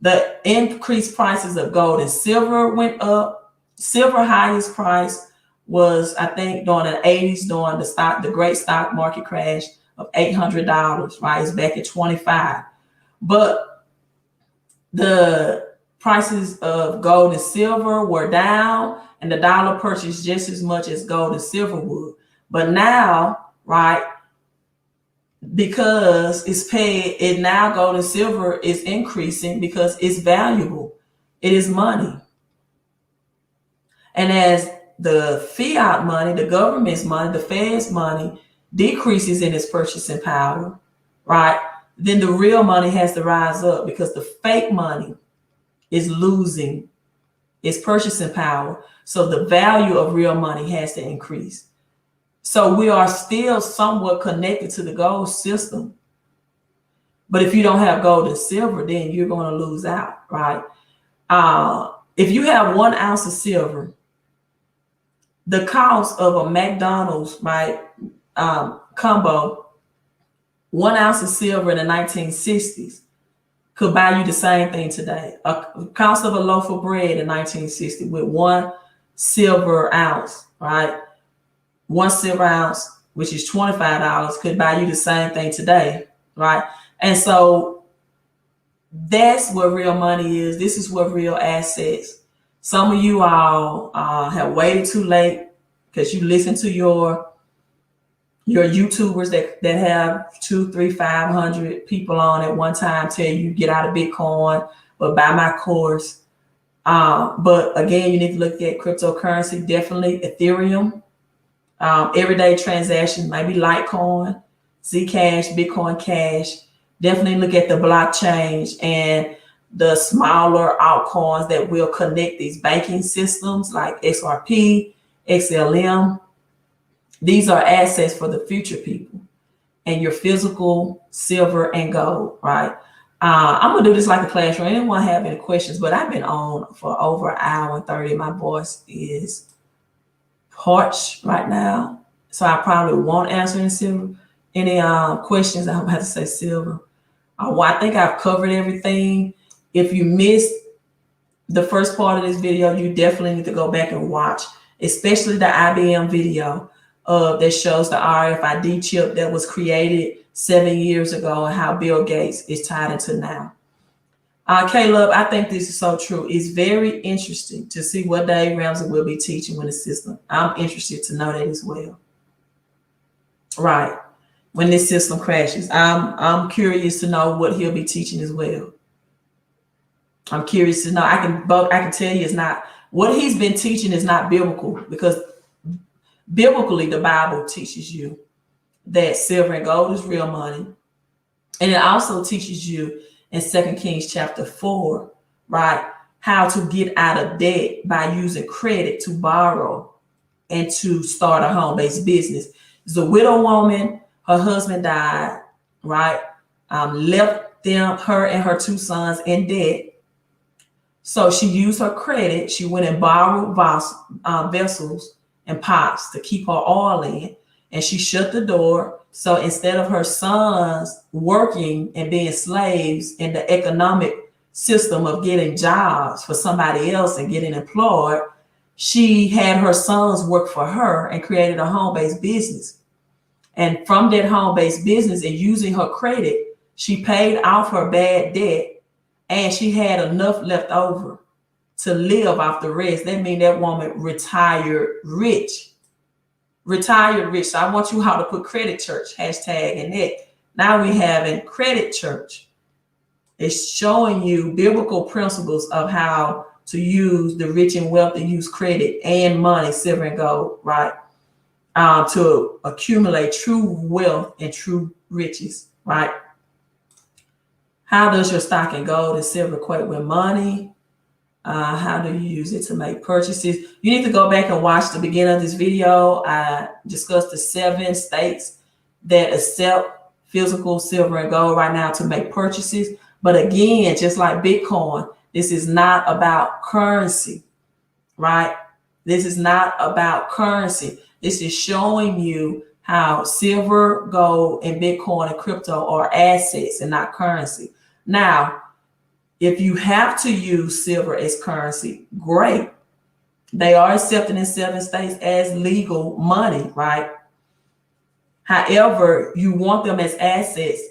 the increased prices of gold and silver went up. Silver highest price was, I think, during the 80s, during the great stock market crash of $800, right? It's back at 25. But the prices of gold and silver were down, and the dollar purchased just as much as gold and silver would. But now, right, because it's paid, now gold and silver is increasing because it's valuable. It is money. And as the fiat money, the government's money, the Fed's money decreases in its purchasing power, right? Then the real money has to rise up, because the fake money is losing its purchasing power. So the value of real money has to increase. So we are still somewhat connected to the gold system. But if you don't have gold and silver, then you're going to lose out, right? If you have 1 ounce of silver, the cost of a McDonald's, right, combo, 1 ounce of silver in the 1960s could buy you the same thing today. A cost of a loaf of bread in 1960 with 1 silver ounce, right? 1 silver ounce, which is $25, could buy you the same thing today, right? And so that's what real money is. This is what real assets. Some of you all have waited too late because you listen to your YouTubers that have 200, 300, 500 people on at one time tell you get out of Bitcoin, but buy my course. But again, you need to look at cryptocurrency, definitely Ethereum, everyday transaction, maybe Litecoin, Zcash, Bitcoin Cash. Definitely look at the blockchain and the smaller altcoins that will connect these banking systems like XRP, XLM. These are assets for the future people and your physical silver and gold, right? I'm going to do this like a classroom. Anyone have any questions? But I've been on for over an hour and 30. My voice is parched right now. So I probably won't answer any questions. I'm about to say silver. I think I've covered everything. If you missed the first part of this video, you definitely need to go back and watch, especially the IBM video that shows the RFID chip that was created 7 years ago and how Bill Gates is tied into now. Caleb, I think this is so true. It's very interesting to see what Dave Ramsey will be teaching when the system. I'm interested to know that as well. Right. When this system crashes, I'm curious to know what he'll be teaching as well. I'm curious to know. I can tell you it's not what he's been teaching is not biblical, because biblically the Bible teaches you that silver and gold is real money, and it also teaches you in 2 Kings chapter 4, right, how to get out of debt by using credit to borrow and to start a home-based business. It's a widow woman. Her husband died, right? Left her and her 2 sons in debt. So she used her credit. She went and borrowed vessels and pots to keep her oil in, and she shut the door. So instead of her sons working and being slaves in the economic system of getting jobs for somebody else and getting employed, she had her sons work for her and created a home-based business. And from that home-based business and using her credit, she paid off her bad debt, and she had enough left over to live off the rest. That means that woman retired rich. Retired rich. So I want you all to put credit church hashtag in it. Now we have in credit church. It's showing you biblical principles of how to use the rich and wealthy, use credit and money, silver and gold, right? To accumulate true wealth and true riches, right? How does your stock in gold and silver equate with money? How do you use it to make purchases? You need to go back and watch the beginning of this video. I discussed the 7 states that accept physical silver and gold right now to make purchases. But again, just like Bitcoin, this is not about currency, right? This is not about currency. This is showing you how silver, gold, and Bitcoin and crypto are assets and not currency. Now, if you have to use silver as currency, great. They are accepted in 7 states as legal money, right? However, you want them as assets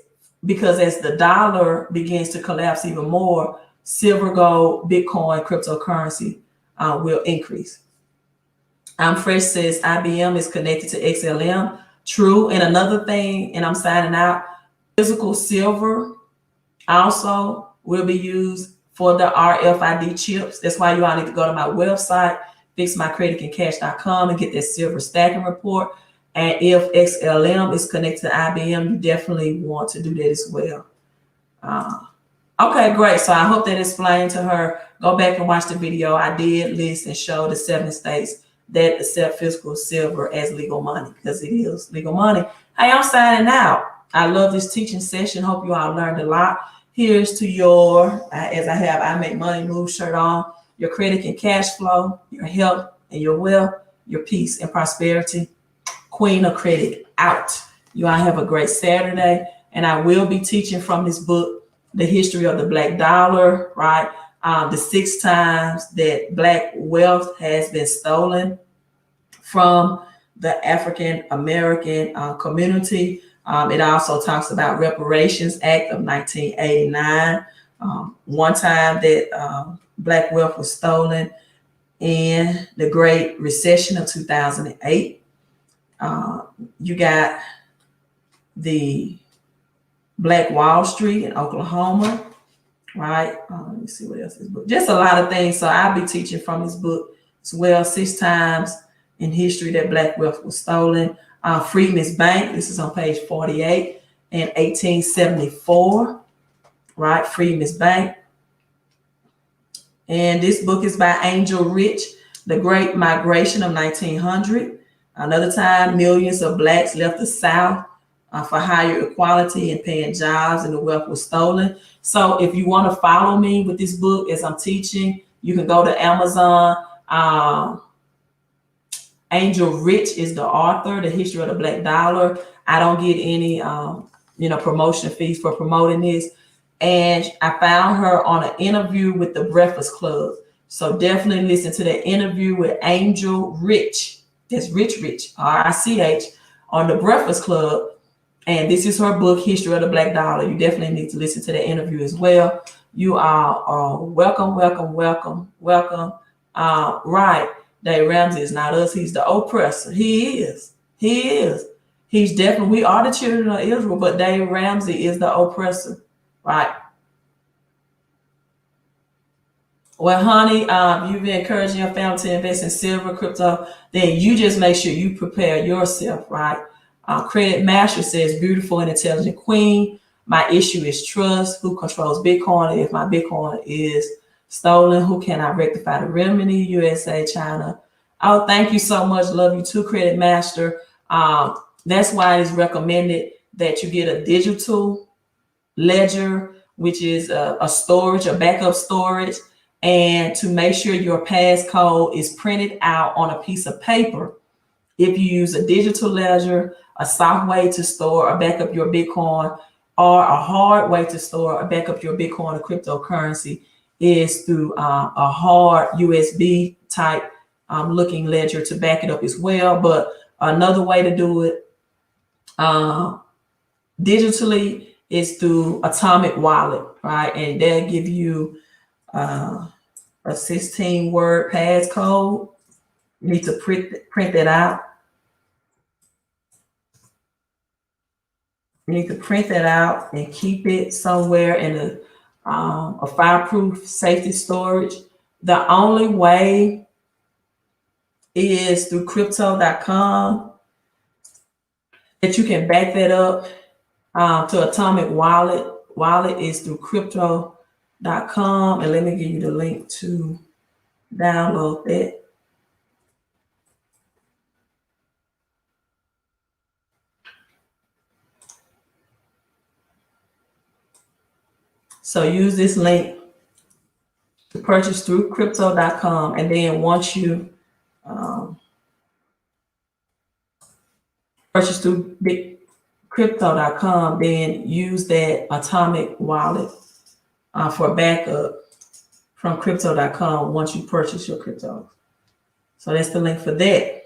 because as the dollar begins to collapse even more, silver, gold, Bitcoin, cryptocurrency will increase. Fresh says IBM is connected to XLM. True. And another thing, and I'm signing out, physical silver also will be used for the RFID chips. That's why you all need to go to my website, fixmycreditandcash.com, and get that silver stacking report. And if XLM is connected to IBM, you definitely want to do that as well. Okay, great. So I hope that explained to her. Go back and watch the video. I did list and show the 7 states that accept physical silver as legal money, because it is legal money. Hey, I'm signing out. I love this teaching session. Hope you all learned a lot. Here's to your, as I have I Make Money Move shirt on, your credit and cash flow, your health and your wealth, your peace and prosperity. Queen of Credit out. You all have a great Saturday. And I will be teaching from this book, The History of the Black Dollar, right? The 6 times that Black wealth has been stolen from the African American community. It also talks about Reparations Act of 1989. One time that Black wealth was stolen in the Great Recession of 2008. You got the Black Wall Street in Oklahoma, right? Let me see what else this book. Just a lot of things. So I'll be teaching from this book as well. 6 times in history that Black wealth was stolen. Freedmen's Bank. This is on page 48 in 1874, right? Freedmen's Bank. And this book is by Angel Rich, The Great Migration of 1900. Another time, millions of Blacks left the South for higher equality and paying jobs, and the wealth was stolen. So if you want to follow me with this book as I'm teaching, you can go to Amazon. Angel Rich is the author, The History of the Black Dollar. I don't get any, promotion fees for promoting this. And I found her on an interview with the Breakfast Club. So definitely listen to that interview with Angel Rich. That's Rich, R-I-C-H, on the Breakfast Club. And this is her book, History of the Black Dollar. You definitely need to listen to that interview as well. You are welcome. Right. Dave Ramsey is not us. He's the oppressor. He is. He's definitely, we are the children of Israel, but Dave Ramsey is the oppressor. Right. Well, honey, you've been encouraging your family to invest in silver, crypto, then you just make sure you prepare yourself, right? Credit Master says, beautiful and intelligent queen. My issue is trust. Who controls Bitcoin? If my Bitcoin is stolen, who can I rectify the remedy? USA, China. Oh, thank you so much. Love you too, Credit Master. That's why it's recommended that you get a digital ledger, which is a storage, a backup storage, and to make sure your passcode is printed out on a piece of paper. If you use a digital ledger, a soft way to store or back up your Bitcoin, or a hard way to store or back up your Bitcoin or cryptocurrency is through a hard USB type looking ledger to back it up as well. But another way to do it digitally is through Atomic Wallet, right? And they'll give you a 16-word passcode. You need to print that out. You need to print that out and keep it somewhere in a fireproof safety storage. The only way is through crypto.com that you can back that up to Atomic Wallet. Wallet is through crypto.com. And let me give you the link to download that. So use this link to purchase through crypto.com. And then once you purchase through crypto.com, then use that Atomic Wallet for backup from crypto.com once you purchase your crypto. So that's the link for that.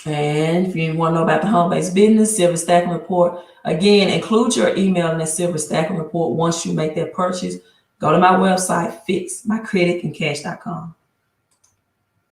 And if you want to know about the home-based business, Silver Stacking Report, again, include your email in the Silver Stacking Report once you make that purchase. Go to my website, fixmycreditandcash.com.